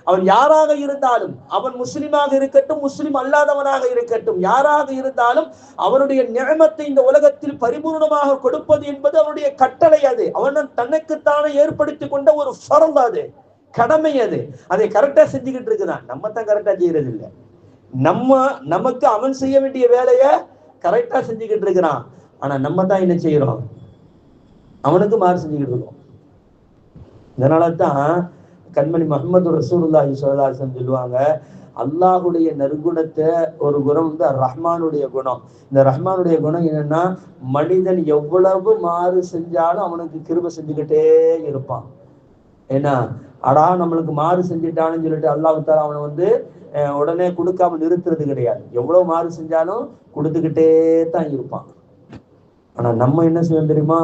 அவன் யாராக இருந்தாலும், அவன் முஸ்லிமாக இருக்கட்டும், முஸ்லிம் அல்லாதவனாக இருக்கட்டும், யாராக இருந்தாலும் அவனுடைய நியமத்தை இந்த உலகத்தில் பரிபூர்ணமாக கொடுப்பது என்பது அவனுடைய கட்டளை. அது அவன் தனக்குத்தானே ஏற்படுத்தி கொண்ட ஒரு ஃபர்து, அது கடமை. அது அதை கரெக்டா செஞ்சுக்கிட்டு இருக்குதான். நம்ம தான் கரெக்டா செய்யறது இல்லை. நமக்கு அவன் செய்ய வேண்டிய வேலையை கரெக்டா செஞ்சுக்கிட்டு இருக்கிறான். ஆனா நம்ம தான் என்ன செய்யறோம்? அவனுக்கு மாறு செஞ்சுக்கிட்டு இருக்கோம். இதனாலதான் கண்மணி முஹம்மது ரசூலுல்லாஹி ஸல்லல்லாஹு அலைஹி வஸல்லம் சொல்லுவாங்க, அல்லாஹுடைய நற்குணத்தை ஒரு குணம் ரஹ்மானுடைய குணம். இந்த ரஹ்மானுடைய குணம் என்னன்னா, மனிதன் எவ்வளவு மாறு செஞ்சாலும் அவனுக்கு கிருபை செஞ்சுக்கிட்டே இருப்பான். ஏன்னா அடா நம்மளுக்கு மாறு செஞ்சுட்டான்னு சொல்லிட்டு அல்லாஹ் தஆலா அவனை உடனே கொடுக்காம நிறுத்துறது கிடையாது. எவ்வளவு மாறு செஞ்சாலும் கொடுத்துக்கிட்டே தான் இருப்பான். ஆனா நம்ம என்ன செய்வோம் தெரியுமா?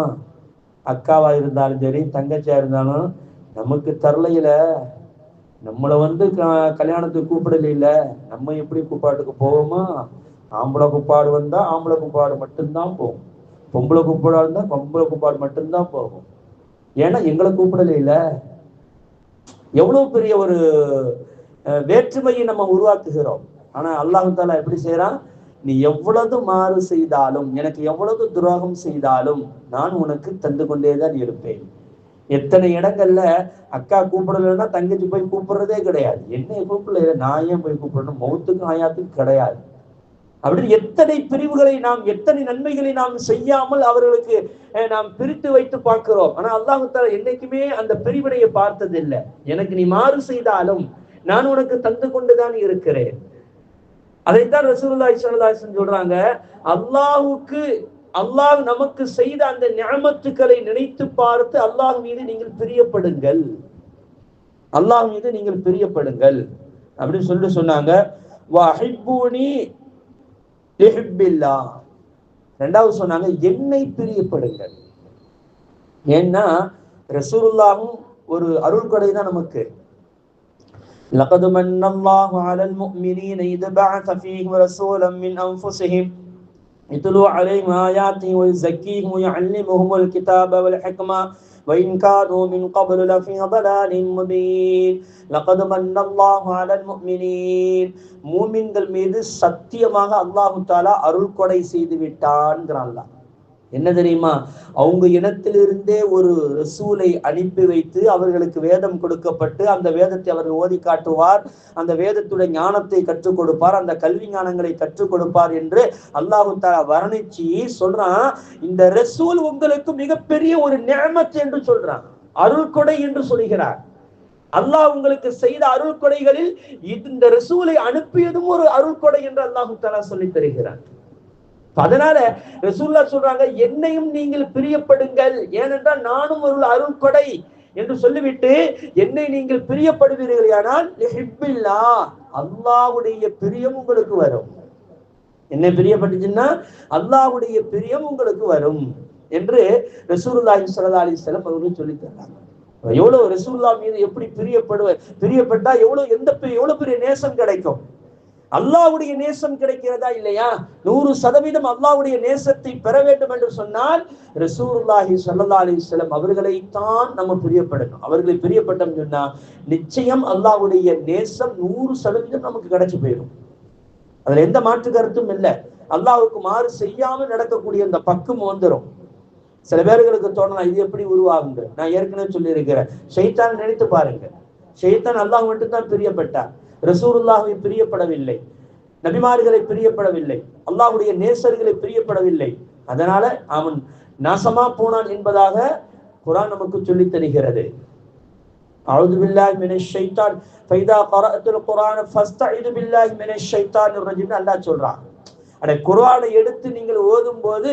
அக்காவா இருந்தாலும் சரி, தங்கச்சியா இருந்தாலும், நமக்கு தரலையில, நம்மளை கல்யாணத்துக்கு கூப்பிடல, நம்ம எப்படி கூப்பாட்டுக்கு போவோமா? ஆம்பளை கூப்பாடு வந்தா ஆம்பளை கூப்பாடு மட்டும்தான் போகும், பொம்பளை கூப்பாடு இருந்தா பொம்பளை கூப்பாடு மட்டும்தான் போகும். ஏன்னா எங்களை கூப்பிடல. எவ்வளவு பெரிய ஒரு வேற்றுமையை நம்ம உருவாக்குகிறோம். ஆனா அல்லாஹ் தஆலா எப்படி செய்யறான்? நீ எவ்வளவு மாறு செய்தாலும், எனக்கு எவ்வளவு துரோகம் செய்தாலும் நான் உனக்கு தந்து கொண்டேதான் இருப்பேன். எத்தனை இடங்கள்ல அக்கா கூப்பிடலன்னா தங்கச்சி போய் கூப்பிடுறதே கிடையாது. என்ன கூப்பிடல, நான் ஏன் போய் கூப்பிடணும்? மௌத்துக்கும் ஆயாத்துக்கும் கிடையாது. அப்படின்னு எத்தனை பிரிவுகளை நாம், எத்தனை நன்மைகளை நாம் செய்யாமல் அவர்களுக்கு நாம் பிரித்து வைத்து பார்க்கிறோம். ஆனா அல்லாஹ் தஆலா என்னைக்குமே அந்த பிரிவினையை பார்த்தது இல்லை. எனக்கு நீ மாறு செய்தாலும் நான் உனக்கு தந்து கொண்டுதான் இருக்கிறேன். அதைத்தான் ரசூலுல்லாஹி ஸல்லல்லாஹு அலைஹி வஸல்லம் சொல்றாங்க, அல்லாஹ் நமக்கு செய்த அந்த நிஅமத்துக்களை நினைத்து பார்த்து அல்லாஹ் மீது நீங்கள் பிரியப்படுங்கள், அல்லாஹ் மீது நீங்கள் பிரியப்படுங்கள் அப்படின்னு சொல்லி சொன்னாங்க. வஹிப்பூனி லிஹிப்பில்லாஹ். இரண்டாவது சொன்னாங்க, என்னை பிரியப்படுங்கள். ஏன்னா ரசூலுல்லாஹும் ஒரு அருள் கொடை தான் நமக்கு. لقد من الله على المؤمنين إذ بعث فيهم رسولا من أنفسهم يتلو عليهم آياته ويزكيهم ويعلمهم الكتاب والحكمة وإن كانوا من قبل لفي ضلال مبين لقد من الله على المؤمنين. மூமின்கள் மீது சத்தியமாக அல்லாஹ் தஆலா அருள் கொடை செய்து விட்டான்ங்கறான். என்ன தெரியுமா? அவங்க இனத்திலிருந்தே ஒரு ரசூலை அனுப்பி வைத்து அவர்களுக்கு வேதம் கொடுக்கப்பட்டு அந்த வேதத்தை அவர் ஓதி காட்டுவார், அந்த வேதத்துடைய ஞானத்தை கற்றுக் கொடுப்பார், அந்த கல்வி ஞானங்களை கற்றுக் கொடுப்பார் என்று அல்லாஹ் தஆலா வர்ணிச்சு சொல்றான். இந்த ரசூல் உங்களுக்கு மிகப்பெரிய ஒரு நிஅமத் என்று சொல்றான், அருள் கொடை என்று சொல்கிறார். அல்லாஹ் உங்களுக்கு செய்த அருள் கொடைகளில் இந்த ரசூலை அனுப்பியதும் ஒரு அருள் கொடை என்று அல்லாஹ் தஆலா சொல்லி தருகிறான். அதனால ரசூலுல்லாஹ் சொல்றாங்க, என்னையும் நீங்கள் பிரியப்படுங்கள், ஏனென்றால் நானும் ஒரு அருள் கொடை என்று சொல்லிவிட்டு என்னை நீங்கள் பிரியப்படுவீர்களானால் லிஹிப்பில்லாஹ், அல்லாஹ்வுடைய பிரியம் உங்களுக்கு வரும். என்னை பிரியப்பட்டுச்சுன்னா அல்லாஹ்வுடைய பிரியம் உங்களுக்கு வரும் என்று ரசூலுல்லாஹி ஸல்லல்லாஹு அலைஹி வஸல்லம் அவர்கள் சொல்லி தராங்க. எவ்வளவு ரசூலுல்லாஹ் மீது எப்படி பிரியப்பட்டா எவ்வளவு பெரிய நேசம் கிடைக்கும். அல்லாஹ்வுடைய நேசம் கிடைக்கிறதா இல்லையா? 100% அல்லாஹ்வுடைய நேசத்தை பெற வேண்டும் என்று சொன்னால் ரசூலுல்லாஹி ஸல்லல்லாஹு அலைஹி வஸல்லம் அவர்களைத்தான் நம்ம பிரியப்படணும். அவர்களை பிரியப்பட்டோம் சொன்னா நிச்சயம் அல்லாஹ்வுடைய நேசம் 100% நமக்கு கிடைச்சு போயிடும். அதுல எந்த மாற்று கருத்தும் இல்லை. அல்லாஹ்வுக்கு மாறு செய்யாமல் நடக்கக்கூடிய அந்த பக்கம் வந்துடும். சில பேர்களுக்கு தோணலாம், இது எப்படி உருவாகுங்க? நான் ஏற்கனவே சொல்லி இருக்கிறேன், ஷைத்தான் நினைத்து பாருங்க. ஷைத்தான் அல்லாஹ் மட்டும் தான் பிரியப்பட்டார், ரசூலுல்லாஹை பிரியப்படவில்லை, நபிமார்களை பிரியப்படவில்லை, அல்லாஹ்வுடைய நேசர்களை பிரியப்படவில்லை. அதனால அவன் நாசமா போனான் என்பதாக குர்ஆன் நமக்கு சொல்லி தருகிறது. அஊது பில்லாஹி மினஷ் ஷைத்தான் ஃபைதா கரஅத்துல் குர்ஆன ஃபஸ்தஈது பில்லாஹி மினஷ் ஷைத்தானிர் ரஜீம் அல்லாஹ் சொல்றான். அட குர்ஆனை எடுத்து நீங்கள் ஓதும் போது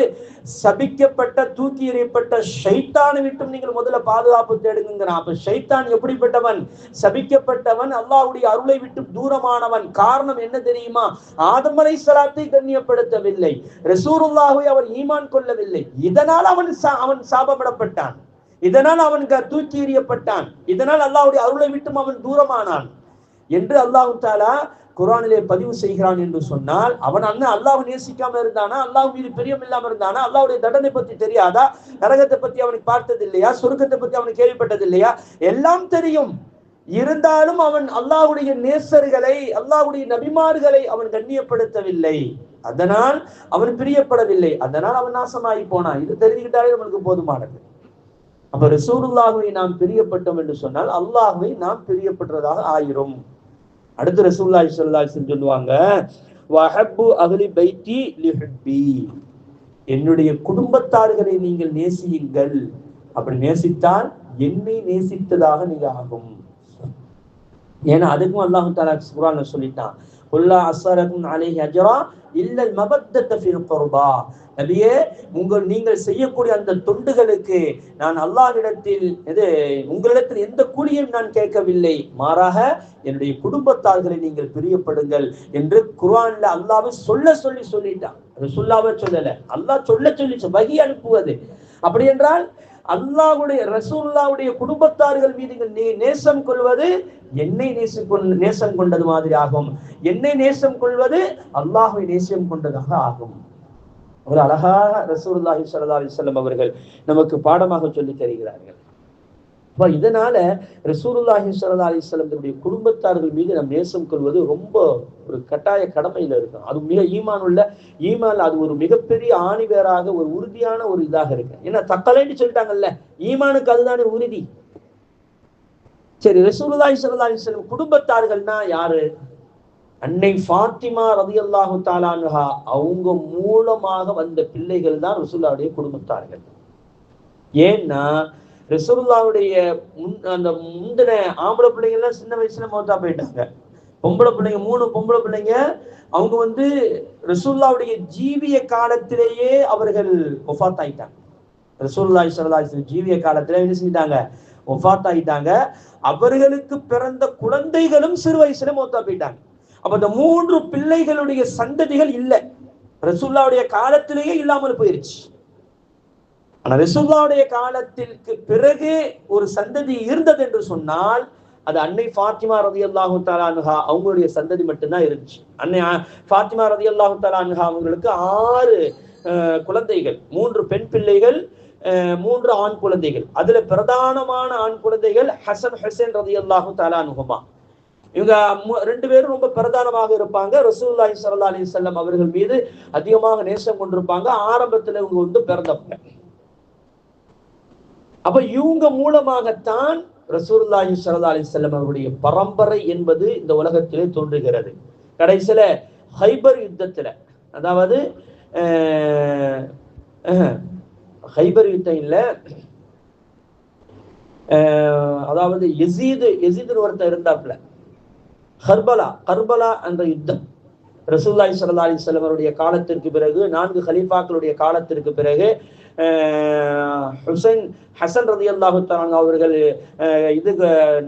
சபிக்கப்பட்ட தூக்கி எறியப்பட்ட ஷைத்தானை விட்டும் நீங்கள் முதல்ல பாதுகாப்பு தேடுங்கிறான். அப்ப ஷைத்தான் எப்படிப்பட்டவன்? சபிக்கப்பட்டவன், அல்லாஹ்வுடைய அருளை விட்டு தூரமானவன். காரணம் என்ன தெரியுமா? ஆதம் அலைஹிஸ்ஸலாத்தை கண்ணியப்படுத்தவில்லை, ரசூலுல்லாஹை அவர் ஈமான் கொள்ளவில்லை. இதனால் அவன் சாபப்படப்பட்டான், இதனால் அவன் தூக்கி எறியப்பட்டான், இதனால் அல்லாஹ்வுடைய அருளை விட்டும் அவன் தூரமானான் என்று அல்லாஹ் தஆலா குர்ஆனிலே பதிவு செய்கிறான். என்று சொன்னால் அவன் அல்லாஹ் நேசிக்காம இருந்தானா? அல்லாஹ் மீது பிரியம் இல்லாம இருந்தானா? அல்லாஹ்வுடைய தண்டனை பத்தி தெரியாதா? நரகத்தை பத்தி அவனுக்கு பார்த்தது இல்லையா? சொர்க்கத்தை பத்தி அவனுக்கு கேள்விப்பட்டது இல்லையா? எல்லாம் தெரியும். இருந்தாலும் அவன் அல்லாஹ்வுடைய நேசர்களை, அல்லாஹ்வுடைய நபிமார்களை அவன் கண்ணியப்படுத்தவில்லை, அதனால் அவன் பிரியப்படவில்லை, அதனால் அவன் நாசமாகி போனான். இது தெரிஞ்சுக்கிட்டாலே நம்மளுக்கு போதுமானது. அப்ப ரசூலுல்லாஹை நாம் பிரியப்பட்டோம் என்று சொன்னால் அல்லாஹ்வை நாம் பிரியப்படுறதாக ஆயிரும். அடுத்து ரசூலுல்லாஹி ஸல்லல்லாஹு அலைஹி வஸல்லம் சொல்லுவாங்க, வஹப்பு அஹ்லி பைத்தி லிஹுப்பி, என்னுடைய குடும்பத்தார்களை நீங்கள் நேசியுங்கள், அப்படி நேசித்தால் என்னை நேசித்ததாக நீங்க ஆகும். ஏன்னா அதுக்கும் அல்லாஹ் தஆலா குர்ஆன்ல சொல்லிட்டான், குல்லா அஸ்ஸரகும் அலைஹி அஜ்ரா இல்லல் மபத்தத ஃபில் குர்பா. நபியே, நீங்கள் செய்யக்கூடிய அந்த தொண்டுகளுக்கு நான் அல்லாஹ்விடத்தில் உங்களிடத்தில் எந்த கூலியும் நான் கேட்கவில்லை, மாறாக என்னுடைய குடும்பத்தார்களை நீங்கள் பிரியப்படுங்கள் என்று குர்ஆன்ல அல்லாஹ் சொல்லிட்டான். அது சொல்லாம சொல்லல, அல்லாஹ் சொல்லி வஹி அனுப்புவது. அப்படி என்றால் அல்லாஹ்வுடைய ரசூலுல்லாஹ்வுடைய குடும்பத்தார்கள் மீது நேசம் கொள்வது என்னை நேசம் கொண்டது மாதிரி ஆகும், என்னை நேசம் கொள்வது அல்லாஹ்வை நேசம் கொண்டதாக ஆகும். ஒரு அழகாக ரசூலுல்லாஹி ஸல்லல்லாஹு அலைஹி வஸல்லம் அவர்கள் நமக்கு பாடமாக சொல்லி தருகிறார்கள். இதனால ரசூலுல்லாஹி ஸல்லல்லாஹு அலைஹி வஸல்லம் குடும்பத்தார்கள் மீது நாம் நேசம் கொள்வது ரொம்ப ஒரு கட்டாய கடமையில இருக்கும். அது மிக ஈமான் அது ஒரு மிகப்பெரிய ஆணிவேராக ஒரு உறுதியான ஒரு இதாக இருக்கு. ஏன்னா தக்கலைன்னு சொல்லிட்டாங்கல்ல, ஈமானுக்கு அதுதானே உறுதி. சரி, ரசூலுல்லாஹி ஸல்லல்லாஹு அலைஹி வஸல்லம் குடும்பத்தார்கள்னா யாரு? அன்னை ஃபாத்திமா ரலியல்லாஹு தஆலா அன்ஹா அவங்க மூலமாக வந்த பிள்ளைகள் தான் ரசூலுல்லாஹ்வுடைய குடும்பத்தார்கள். ஏன்னா ரசூலுல்லாஹ்வுடைய அந்த முந்தின ஆம்பளை பிள்ளைங்க எல்லாம் சின்ன வயசுல மௌத்தா போயிட்டாங்க. பொம்பளை பிள்ளைங்க 3 பொம்பளை பிள்ளைங்க அவங்க ரசூலுல்லாஹ்வுடைய ஜீவிய காலத்திலேயே அவர்கள் வஃபாத் ஆயிட்டாங்க. ரசூலுல்லாஹி ஸல்லல்லாஹு அலைஹி வஸல்லம் ஜீவிய காலத்திலே என்ன செஞ்சிட்டாங்க? வஃபாத் ஆயிட்டாங்க. அவர்களுக்கு பிறந்த குழந்தைகளும் சிறு வயசுல மௌத்தா போயிட்டாங்க. அப்ப இந்த 3 பிள்ளைகளுடைய சந்ததிகள் இல்ல, ரசூலுல்லாஹ்வுடைய காலத்திலேயே இல்லாமல் போயிருச்சு. ஆனா ரசூலுல்லாஹ்வுடைய காலத்திற்கு பிறகு ஒரு சந்ததி இருந்தது என்று சொன்னால் அது அன்னை ஃபாத்திமா ரலியல்லாஹு தஆலா அன்ஹா அவங்களுடைய சந்ததி மட்டும்தான் இருந்துச்சு. அன்னை ஃபாத்திமா ரலியல்லாஹு தஆலா அன்ஹா அவங்களுக்கு 6 குழந்தைகள், 3 பெண் பிள்ளைகள், 3 ஆண் குழந்தைகள். அதுல பிரதானமான ஆண் குழந்தைகள் ஹசன் ஹுசைன் ரலியல்லாஹு தஆலா அன்ஹுமா. இவங்க 2 பேரும் ரொம்ப பிரதானமாக இருப்பாங்க. ரசூலுல்லாஹி ஸல்லல்லாஹு அலைஹி வஸல்லம் அவர்கள் மீது அதிகமாக நேசம் கொண்டிருப்பாங்க. ஆரம்பத்துல இவங்க பிறந்தவங்க. அப்ப இவங்க மூலமாகத்தான் ரசூலுல்லாஹி ஸல்லல்லாஹு அலைஹி வஸல்லம் அவருடைய பரம்பரை என்பது இந்த உலகத்திலே தோன்றுகிறது. கடைசியில ஹைபர் யுத்தத்துல, அதாவது ஹைபர் யுத்தம் இல்ல, அதாவது யசீது ஒருத்தர் இருந்தாப்ல, கர்பலா என்ற யுத்தம் ரசூலுல்லாஹி ஸல்லல்லாஹு அலைஹி வஸல்லம் அவருடைய காலத்திற்கு பிறகு 4 கலீஃபாக்களுடைய காலத்திற்கு பிறகு ஹசன் ரலியல்லாஹு தஆலா அவர்கள்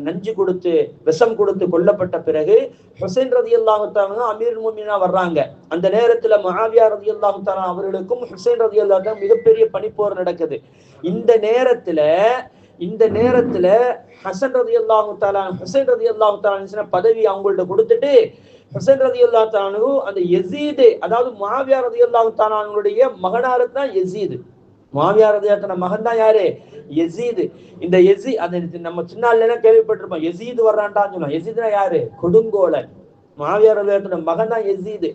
நஞ்சு கொடுத்து விஷம் கொடுத்து கொல்லப்பட்ட பிறகு ஹுசைன் ரலியல்லாஹு தஆலா அமீருல் முஃமினீனா வர்றாங்க. அந்த நேரத்துல முஆவியா ரலியல்லாஹு தஆலா அவர்களுக்கும் ஹுசைன் ரலியல்லாஹு தஆலா மிகப்பெரிய பனிப்போர் நடக்குது. இந்த நேரத்துல ஹசன் ரலியல்லாஹு தஆலா ஹுசைன் ரலியல்லாஹு தஆலா பதவி அவங்கள்ட்ட கொடுத்துட்டு ஹுசைன் ரலியல்லாஹு தஆலா அந்த யசீது, அதாவது முஆவியா ரலியல்லாஹு தஆலா அவங்களுடைய மகனார் தான் யசீது. முஆவியா ரலியல்லாஹு தஆலா மகன் தான் யாரு? யசீது. இந்த அது நம்ம சின்னால கேள்விப்பட்டிருப்போம். யசீது வர்றான்டான்னு சொல்லுவோம். யசீதுனா யாரு? கொடுங்கோலன். முஆவியா ரலியல்லாஹு தஆலா மகன் தான் யசீது.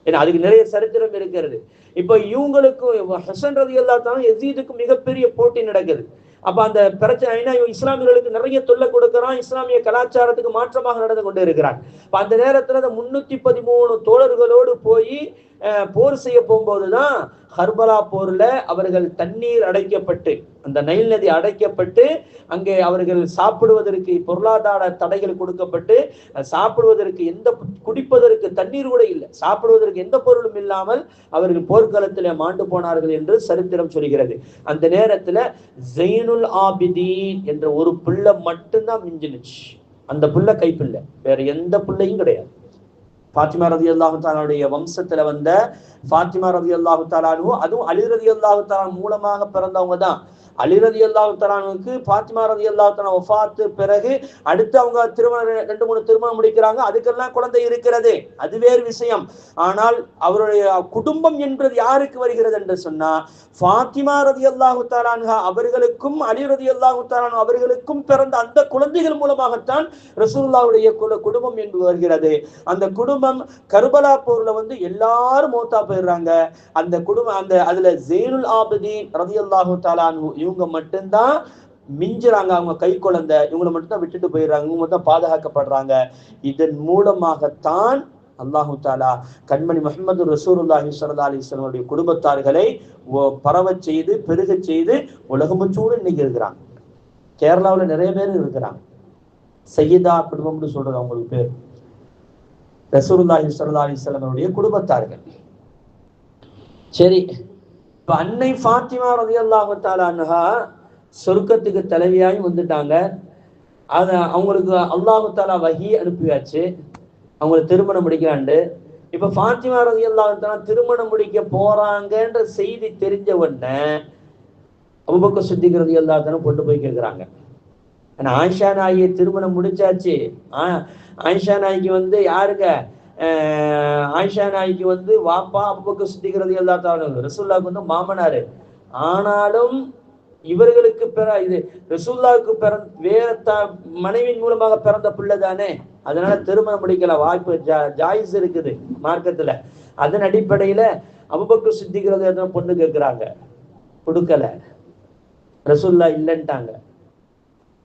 ஏன்னா அதுக்கு நிறைய சரித்திரம் இருக்கிறது. இப்ப இவங்களுக்கு ஹசன் ரலியல்லாஹு தஆலா யசீதுக்கு மிகப்பெரிய போட்டி நடக்குது. அப்ப அந்த பிரச்சனை இஸ்லாமியர்களுக்கு நிறைய தொல்லை கொடுக்கிறான், இஸ்லாமிய கலாச்சாரத்துக்கு மாற்றமாக நடந்து கொண்டு இருக்கிறான். அந்த நேரத்துல 313 தோழர்களோடு போய் போர் செய்ய போகும்போதுதான் கர்பலா போர்ல அவர்கள் தண்ணீர் அடைக்கப்பட்டு, அந்த நைல் நதி அடைக்கப்பட்டு, அங்கே அவர்கள் சாப்பிடுவதற்கு பொருளாதார தடைகள் கொடுக்கப்பட்டு, சாப்பிடுவதற்கு குடிப்பதற்கு தண்ணீர் கூட இல்லை, சாப்பிடுவதற்கு எந்த பொருளும் இல்லாமல் அவர்கள் போர்க்களத்துல மாண்டு போனார்கள் என்று சரித்திரம் சொல்கிறது. அந்த நேரத்துல ஜெயினுல் ஆபிதீன் என்ற ஒரு பிள்ளை மட்டும்தான் மிஞ்சினுச்சு. அந்த பிள்ளை கைப்பிள்ளை, வேற எந்த பிள்ளையும் கிடையாது. ஃபாத்திமா ரலியல்லாஹு தஆலாவுடைய வம்சத்துல வந்த ஃபாத்திமா ரலியல்லாஹு தஆலா, அதுவும் அலி ரலியல்லாஹு தஆலா மூலமாக பிறந்தவங்க தான். அலி ரலியல்லாஹு தஆலாவுக்கு ஃபாத்திமா ரலியல்லாஹு தஆலா வஃபாத்து பிறகு அடுத்து அவங்க 2-3 திருமணம் முடிக்கிறாங்க. அதுக்கெல்லாம் குழந்தை இருக்கிறது, அது வேறு விஷயம். ஆனால் அவருடைய குடும்பம் என்பது யாருக்கு வருகிறது என்று சொன்னா ஃபாத்திமா ரலியல்லாஹு தஆலா அவர்களுக்கும் அலி ரலியல்லாஹு தஆலா அவர்களுக்கும் பிறந்த அந்த குழந்தைகள் மூலமாகத்தான் ரசூலுல்லாஹ்வுடைய குடும்பம் என்பது வருகிறது. அந்த குடும்பம் கர்பலா போர்ல எல்லாரும் மௌத்தா போயிடுறாங்க. அந்த குடும்பம் அதுல ஜெயினுல் ஆபிதீன் ரலியல்லாஹு தஆலா இவங்க மட்டும்தான் மிஞ்சுறாங்க. அவங்க கை குழந்தை, இவங்களை மட்டும் தான் விட்டுட்டு போயிடுறாங்க, இவங்க மட்டும் பாதுகாக்கப்படுறாங்க. இதன் மூலமாகத்தான் அல்லாஹு தாலா கண்மணி முஹம்மது ரசூலுல்லாஹி ஸல்லல்லாஹு அலைஹி வஸல்லம் குடும்பத்தார்களை பரவச் செய்து பெருகச் செய்து உலகமுச்சூடு இன்னைக்கு இருக்கிறாங்க. கேரளாவில் நிறைய பேர் இருக்கிறாங்க. சையதா குடும்பம்னு சொல்றது அவங்களுக்கு பேர். ரசூலுல்லாஹி ஸல்லல்லாஹு அலைஹி வஸல்லம் குடும்பத்தார்கள். சரி, இப்ப அன்னை ஃபாத்திமா ரலியல்லாஹு தஆலா அன்ஹா சொர்க்கத்துக்கு தலைவியாகி வந்துட்டாங்க. அவங்களுக்கு அல்லாஹு தாலா வஹி அனுப்பியாச்சு, அவங்களை திருமணம் முடிக்கிறாண்டு. இப்ப ஃபாத்திமா ரலியல்லாஹு தஆலா திருமணம் முடிக்க போறாங்கன்ற செய்தி தெரிஞ்ச உடனே அபூபக்கர் சித்திக் ரலியல்லாஹு தஆலா கொண்டு போய் கேட்கிறாங்க. ஆயிஷா நாயை திருமணம் முடிச்சாச்சு. ஆயிஷா நாய்க்கு யாருங்க? ஆயிஷா நாய்க்கு வாப்பா அபூபக்கர் சித்திக் ரலியல்லாஹு தஆலா, ரசூலுல்லாஹ்வுக்கு மாமனாரு. ஆனாலும் இவர்களுக்கு இது ரசூலுல்லாஹ்வுக்கு வேற மனைவியின் மூலமாக பிறந்த பிள்ளை தானே, அதனால திருமணம் முடிக்கல வாய்ப்பு ஜாயிஸ் இருக்குது மார்க்கத்துல. அதன் அடிப்படையில அபூபக்கர் சித்திக் ரலியல்லாஹு தஆலா பொண்ணு கேட்கிறாங்க, கொடுக்கல. ரசூலுல்லாஹ் இல்லைன்ட்டாங்க,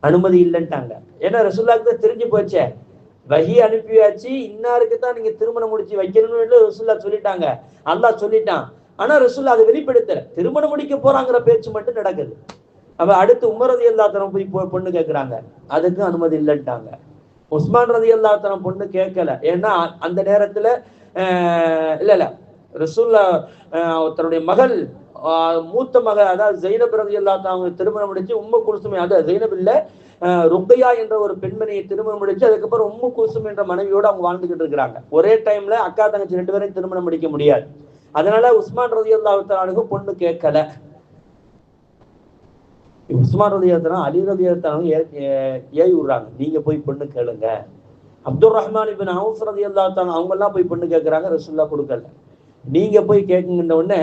அனுமதி இல்லைன்ட்டாங்க. ஏன்னா ரசூலுல்லாஹ்வுக்கு தெரிஞ்சு போச்சே வஹி அனுப்பியாச்சு, இன்னாருக்கு தான் நீங்க திருமணம் முடிச்சு வைக்கணும்னு ரசூல்லா சொல்லிட்டாங்க, அல்லாஹ் சொல்லிட்டான். ஆனா ரசூல்லா அதை வெளிப்படுத்தல. திருமணம் முடிக்க போறாங்கிற பேச்சு மட்டும் நடக்குது. அப்ப அடுத்து உமர் ரலியல்லாஹு தஆலா போய் பொண்ணு கேட்கிறாங்க, அதுக்கும் அனுமதி இல்லைன்ட்டாங்க. உஸ்மான் ரலியல்லாஹு தஆலா பொண்ணு கேட்கல. ஏன்னா அந்த நேரத்துல இல்ல இல்ல ரசூல்லா தன்னுடைய மகள் மூத்த மகள், அதாவது ஜெயினப் ரலியல்லாஹு தஆலா அவங்க திருமணம் முடிச்சு உம்மு குல்சும், அது ஜெயினப் இல்ல ருக்கையா என்ற ஒரு பெண்மணியை திருமணம் முடிச்சு அதுக்கப்புறம் உம்மு குல்சும் என்ற மனைவியோடு அவங்க வாழ்ந்துகிட்டு இருக்கிறாங்க. ஒரே டைம்ல அக்கா தங்கச்சி 2 பேரையும் திருமணம் முடிக்க முடியாது. அதனால உஸ்மான் ரலியல்லாஹு தஆலா பொண்ணு கேட்கல. உஸ்மான் ரலியல்லாஹு தஆலா அலி ரலியல்லாஹு ஏவி விடுறாங்க, நீங்க போய் பொண்ணு கேளுங்க. அப்துல் ரஹ்மான் இப்னு அவுஃப் ரலியல்லாஹு தஆலா அவங்க எல்லாம் போய் பொண்ணு கேட்கறாங்க, ரசூலுல்லாஹ் கொடுக்கல. நீங்க போய் கேட்குங்கிற உடனே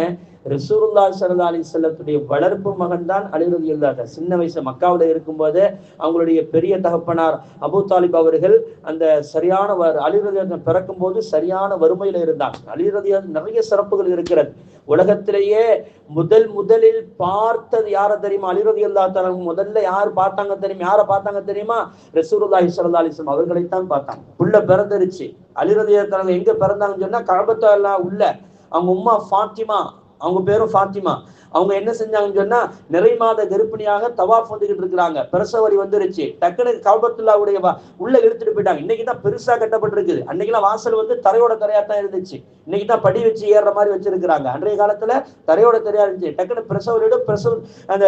ரசூலுல்லாஹி ஸல்லல்லாஹு அலைஹி வஸல்லத்துடைய வளர்ப்பு மகன் தான் அலி ரலியல்லாஹு தஆலா. சின்ன வயசு மக்காவுல இருக்கும்போது அவங்களுடைய பெரிய தகப்பனார் அபூ தாலிப் அவர்கள் அந்த சரியான அலி ரலியல்லாஹு பிறக்கும் போது சரியான வறுமையில இருந்தாங்க. அலி ரலியல்லாஹு நிறைய சிறப்புகள் இருக்கிறது. உலகத்திலேயே முதலில் பார்த்தது யார தெரியுமா? அலி ரலியல்லாஹு தஆலா முதல்ல யார் பார்த்தாங்க தெரியுமா? யாரை பார்த்தாங்க தெரியுமா? ரசூலுல்லாஹி ஸல்லல்லாஹு அலைஹி வஸல்லம் அவர்களைத்தான் பார்த்தாங்க. புள்ள பிறந்துருச்சு. அலி ரலியல்லாஹு தஆலா எங்க பிறந்தாங்கன்னு சொன்னா கஅபத்துல்லா உள்ள. அவங்க உம்மா ஃபாத்திமா, அவங்க பேரும் ஃபாத்திமா. அவங்க என்ன செஞ்சாங்கன்னு சொன்னா நிறை மாத கர்ப்பிணியாக தவாஃப் வந்துகிட்டு இருக்கிறாங்க. பிரசவ வலி வந்துருச்சு. டக்குனு கஅபத்துல்லாவுடைய உள்ள இழுத்துட்டு போயிட்டாங்க. இன்னைக்கு தான் பெருசா கட்டப்பட்டிருக்குது. அன்னைக்கெல்லாம் வாசல் வந்து தரையோட தரையா தான் இருந்துச்சு. இன்னைக்கு தான் படி வச்சு ஏறுற மாதிரி வச்சிருக்கிறாங்க. அன்றைய காலத்துல தரையோட தரையா இருந்துச்சு. டக்குனு பிரசவ அந்த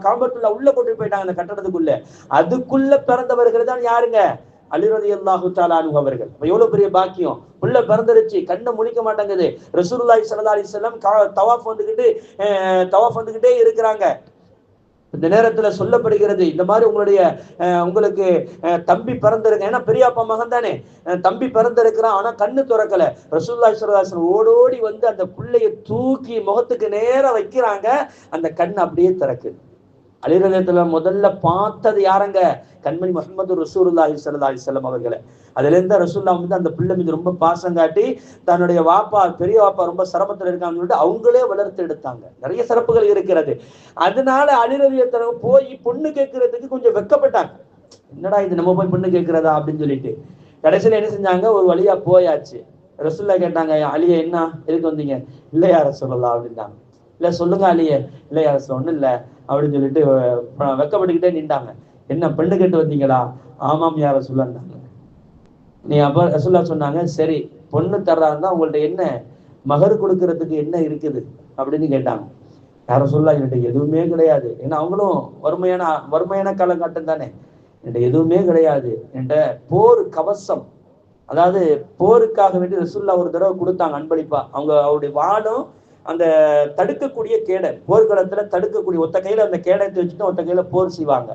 கஅபத்துல்லா உள்ள கொண்டு போயிட்டாங்க அந்த கட்டடத்துக்குள்ள. அதுக்குள்ள பிறந்தவர்கள் தான் யாருங்க? அலி ரலியல்லாஹு தஆலா அன்ஹு அவர்கள். எவ்வளவு பெரிய பாக்கியம்! புள்ள பிறந்துருச்சு, கண்ணை முழிக்க மாட்டேங்குது. ரசூலுல்லாஹி ஸல்லல்லாஹு அலைஹி வஸல்லம் தவாஃப் வந்துகிட்டே இருக்கிறாங்க. இந்த நேரத்துல சொல்லப்படுகிறது, இந்த மாதிரி உங்களுக்கு தம்பி பிறந்திருக்கு. ஏன்னா பெரியப்பா மகன் தானே, தம்பி பிறந்திருக்கிறான், ஆனா கண்ணு திறக்கல. ரசூலுல்லாஹி ஸல்லல்லாஹு அலைஹி வஸல்லம் ஓடோடி வந்து அந்த புள்ளைய தூக்கி முகத்துக்கு நேரா வைக்கிறாங்க. அந்த கண் அப்படியே திறக்குது. அலி ரலியல்லாஹு தஆலா முதல்ல பார்த்தது யாரங்க? கண்மணி முஹம்மது ரசூலுல்லாஹி ஸல்லல்லாஹு அலைஹி வஸல்லம் அவர்களை. அதுல இருந்து ரசூலுல்லாஹ் வந்து அந்த பிள்ளை மீது ரொம்ப பாசம் காட்டி தன்னுடைய பெரிய வாப்பா ரொம்ப சிரமத்தில் இருக்காங்கன்னு சொல்லிட்டு அவங்களே வளர்த்து எடுத்தாங்க. நிறைய சிறப்புகள் இருக்கிறது. அதனால அலி ரலியல்லாஹு தஆலா போய் பொண்ணு கேட்கறதுக்கு கொஞ்சம் வெட்கப்பட்டாங்க. என்னடா இது, நம்ம போய் பொண்ணு கேட்கிறதா அப்படின்னு சொல்லிட்டு கடைசியில என்ன செஞ்சாங்க, ஒரு வழியா போயாச்சு. ரசூலுல்லாஹ் கேட்டாங்க, அலியே என்ன எதுக்கு வந்தீங்க? இல்லை யா ரசூலுல்லாஹ் அப்படின்னாங்க. இல்ல சொல்லுங்க அலியே. இல்லை யா ரசூலுல்லாஹ் ஒண்ணும் இல்லை அப்படின்னு சொல்லிட்டு வெக்கப்பட்டுக்கிட்டே நின்றாங்க. என்ன பெண்ணு கேட்டு வந்தீங்களா? ஆமாம் யா ரசூலுல்லாஹ். நீ அப்ப ரசூலுல்லாஹ் சொன்னாங்க, சரி பொண்ணு தர்றாருந்தா உங்கள்ட்ட என்ன மகர் கொடுக்கறதுக்கு என்ன இருக்குது அப்படின்னு கேட்டாங்க. யா ரசூலுல்லாஹ் என்கிட்ட எதுவுமே கிடையாது. ஏன்னா அவங்களும் வறுமையான காலகட்டம் தானே. என்கிட்ட எதுவுமே கிடையாது. என்கிட்ட போர் கவசம், அதாவது போருக்காக வேண்டி ரசூலுல்லாஹ் ஒரு தடவை கொடுத்தாங்க அன்பளிப்பா. அவருடைய வாளும் அந்த தடுக்கக்கூடிய கேடை, போர்க்களத்துல தடுக்கக்கூடிய ஒத்த கையில அந்த கேடயத்தை வச்சுட்டு ஒத்த கையில போர் செய்வாங்க.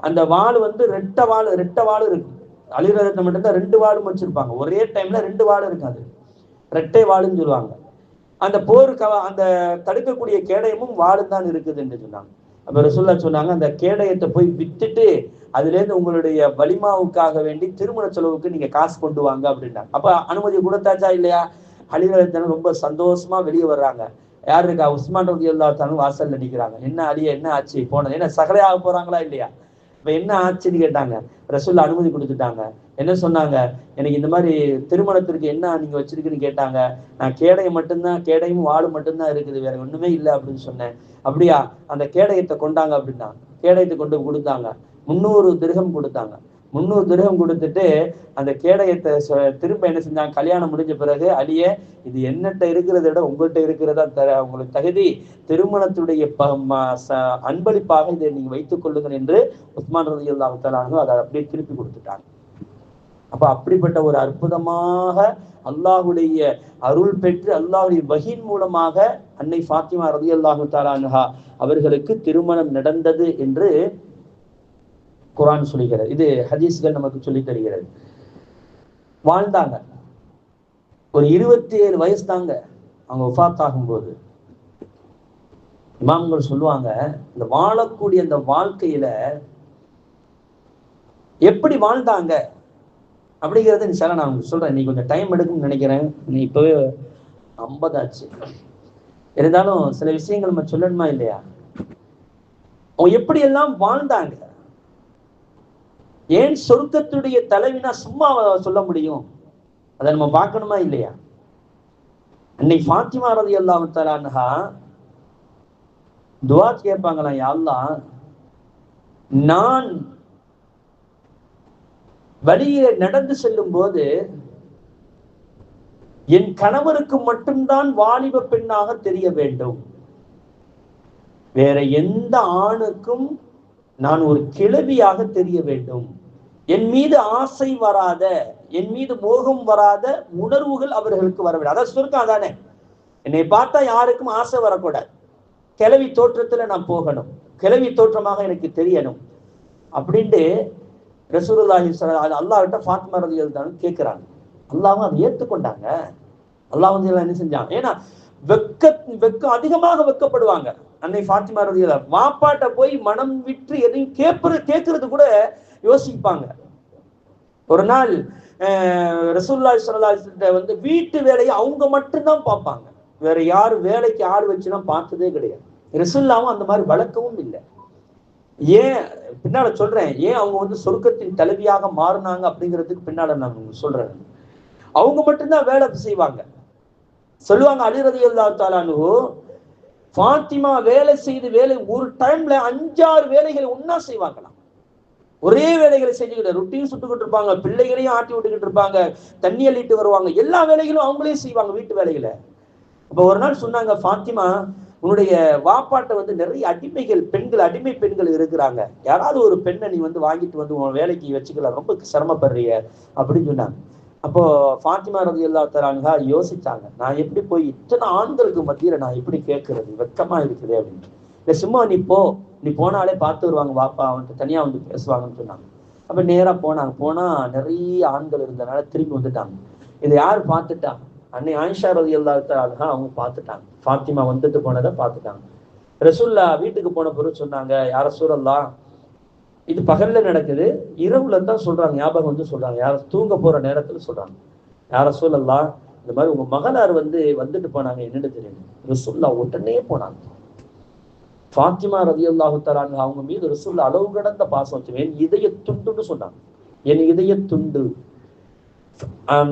அந்த வாள் வந்து ரெட்ட வாள் இருக்கு. அலி ரலியல்லாஹு மட்டும்தான் 2 வாளும் வச்சிருப்பாங்க. ஒரே டைம்ல 2 வாள் இருக்காது, ரெட்டை வாளுன்னு சொல்லுவாங்க. அந்த அந்த தடுக்கக்கூடிய கேடயமும் வாளும் தான் இருக்குது என்று சொன்னாங்க. அப்ப ரசூலுல்லாஹ் சொன்னாங்க, அந்த கேடயத்தை போய் வித்துட்டு அதுல இருந்து உங்களுடைய வலிமாவுக்காக வேண்டி திருமண செலவுக்கு நீங்க காசு கொண்டு வாங்க அப்படின்னாங்க. அப்ப அனுமதி கொடுத்தாச்சா இல்லையா? அலி ரலியல்லாஹு அன்ஹு ரொம்ப சந்தோஷமா வெளியே வர்றாங்க. யாரு இருக்கா? உஸ்மான் ரலியல்லாஹு அன்ஹு வாசல்ல நிக்கிறாங்க. என்ன அலியே, என்ன ஆச்சு? போனது என்ன சகலையாக போறாங்களா இல்லையா? இப்ப என்ன ஆச்சுன்னு கேட்டாங்க. ரசூலுல்லாஹ் அனுமதி கொடுத்துட்டாங்க. என்ன சொன்னாங்க, எனக்கு இந்த மாதிரி திருமணத்திற்கு என்ன நீங்க வச்சிருக்குன்னு கேட்டாங்க. நான் கேடையும் வாளும் மட்டும்தான் இருக்குது, வேற ஒண்ணுமே இல்லை அப்படின்னு சொன்னேன். அப்படியா, அந்த கேடயத்தை கொண்டாங்க அப்படின்னா கேடயத்தை கொண்டு கொடுத்தாங்க. 300 திர்ஹம் கொடுத்தாங்க. 300 திர்ஹம் கொடுத்துட்டு அந்த கேடயத்தை திரும்ப என்ன செஞ்சாங்க, கல்யாணம் முடிஞ்ச பிறகு, அலியே இது என்னட்ட இருக்கிறத விட உங்கள்கிட்ட இருக்கிறதா உங்களுக்கு தகுதி, திருமணத்துடைய அன்பளிப்பாக இதை நீங்க வைத்துக் கொள்ளுங்கள் என்று உஸ்மான் ரலியல்லாஹு தஆலா அன்ஹு அதை அப்படியே திருப்பி கொடுத்துட்டாங்க. அப்ப அப்படிப்பட்ட ஒரு அற்புதமாக அல்லாஹுடைய அருள் பெற்று அல்லாஹுடைய வஹீன் மூலமாக அன்னை ஃபாத்திமா ரலியல்லாஹு தஆலா அன்ஹா அவர்களுக்கு திருமணம் நடந்தது என்று குர்ஆன் சொல்லுகிறது. இது ஹதீஸ்கள் நமக்கு சொல்லி தருகிறது. வாழ்ந்தாங்க. ஒரு 27 வயசு தாங்க அவங்க வஃபாத் ஆகும்போது. இமாம்கள் சொல்லுவாங்க, இந்த வாழக்கூடிய அந்த வாழ்க்கையில எப்படி வாழ்ந்தாங்க அப்படிங்கிறது இன்ஷால்லா நான் சொல்றேன். நீ கொஞ்சம் டைம் எடுக்கும்னு நினைக்கிறேன். நீ இப்பவே 50 ஆச்சு. இருந்தாலும் சில விஷயங்கள் நம்ம சொல்லணுமா இல்லையா? அவங்க எப்படி எல்லாம் வாழ்ந்தாங்க. ஏன் சொர்க்கத்துடைய தலைவினா சும்மா சொல்ல முடியும்? அதை நம்ம பார்க்கணுமா இல்லையா? அன்னை ஃபாத்திமா ரலியல்லாஹு தஆலா அன்ஹா துஆ கேட்பாங்களாம், யா அல்லாஹ், நான் வழியே நடந்து செல்லும் போது என் கணவருக்கு மட்டும்தான் வாலிப பெண்ணாக தெரிய வேண்டும், வேற எந்த ஆணுக்கும் நான் ஒரு கிழவியாக தெரிய வேண்டும், என் மீது ஆசை வராத, என் மீது மோகம் வராத உணர்வுகள் அவர்களுக்கு வர வேண்டும். அதான் சுருக்கம் அதானே, என்னை பார்த்தா யாருக்கும் ஆசை வரக்கூடாது, கிழவி தோற்றத்துல நான் போகணும், கிழவி தோற்றமாக எனக்கு தெரியணும் அப்படின்ட்டு ரசூலுல்லாஹி ஸல்லல்லாஹு அலைஹி வஸல்லம் அல்லாஹ்கிட்ட ஃபாத்திமா ரலியல்லாஹு அன்ஹா கேட்கிறாங்க. அல்லாஹ்வும் அதை ஏற்றுக்கொண்டாங்க. அல்லாஹ் வந்து என்ன செஞ்சாங்க, ஏன்னா வெக்கம் அதிகமாக வெக்கப்படுவாங்க அன்னை ஃபாத்திமா ரலியல்லாஹு அன்ஹா. வாப்பாட்ட போய் மனம் விட்டு எதையும் கேட்கறது கூட யோசிப்பாங்க. ஒரு நாள் ரசூலுல்லாஹி ஸல்லல்லாஹு அலைஹி வஸல்லம் வந்து வீட்டு வேலையை அவங்க மட்டும்தான் பார்ப்பாங்க, வேற யாரும் வேலைக்கு ஆள் வச்சுலாம் பார்த்ததே கிடையாது. ரசூலுல்லாஹும் அந்த மாதிரி வழக்கமும் இல்லை. ஏன் பின்னால சொல்றேன், ஏன் அவங்க வந்து சொர்க்கத்தின் தலைவியாக மாறினாங்க அப்படிங்கிறதுக்கு பின்னால நான் சொல்றேன். அவங்க மட்டும்தான் வேலை செய்வாங்க. சொல்லுவாங்க அலி ரலியல்லாஹு தஆலா அன்ஹு, ஃபாத்திமா வேலை செய்து ஒரு டைம்ல 5-6 வேலைகளை ஒன்னா செய்வாங்களாம். ஒரே வேலைகளை செஞ்சுக்கிட்டு ரொட்டியும் சுட்டுக்கிட்டு இருப்பாங்க, பிள்ளைகளையும் ஆட்டி விட்டுக்கிட்டு இருப்பாங்க, தண்ணி அள்ளிட்டு வருவாங்க, எல்லா வேலைகளும் அவங்களே செய்வாங்க, வீட்டு வேலைகளை. அப்ப ஒரு நாள் சொன்னாங்க, ஃபாத்திமா, உன்னுடைய வாப்பாட்ட வந்து நிறைய அடிமை பெண்கள் இருக்கிறாங்க, யாராவது ஒரு பெண்ணை நீ வந்து வாங்கிட்டு வந்து உன் வேலைக்கு வச்சுக்கலாம், ரொம்ப சிரமப்படுறிய அப்படின்னு சொன்னாங்க. அப்போ ஃபாத்திமா ரலியல்லாஹு தஆலா அன்ஹா யோசிச்சாங்க, நான் எப்படி போய் இத்தனை ஆண்களுக்கு மத்தியில நான் எப்படி கேட்கறது, வெக்கமா இருக்குது அப்படின்னு. இல்ல சும்மா நீ போனாலே பார்த்து வருவாங்க வாப்பா, அவன்கிட்ட தனியா வந்து பேசுவாங்கன்னு சொன்னாங்க. அப்ப நேரா போனா நிறைய ஆண்கள் இருந்தனால திரும்பி வந்துட்டாங்க. இதை யாரு பார்த்துட்டா? அன்னை ஆயிஷா ரலியல்லாஹு தஆலா அன்ஹா அவங்க பார்த்துட்டாங்க, ஃபாத்திமா வந்துட்டு போனதை பார்த்துட்டாங்க. ரசூலுல்லாஹ் வீட்டுக்கு போன பிறகு சொன்னாங்க, யா ரசூலல்லாஹ், இது பகல்ல நடக்குது, இரவுல தான் சொல்றாங்க, ஞாபகம் வந்து சொல்றாங்க, யார தூங்க போற நேரத்துல சொல்றாங்க, யா ரசூலல்லாஹ், இந்த மாதிரி உங்க மகளார் வந்துட்டு போனாங்க, என்னன்னு தெரியும். ரசூலுல்லாஹ் உடனே போனாங்க. ஃபாத்திமா ரலியல்லாஹு தஆலா அன்ஹா அவங்க மீது ரசூலுல்லாஹ் அளவு கடந்த பாசம் வச்சு, என் இதய துண்டுன்னு சொன்னாங்க, என் இதய துண்டு.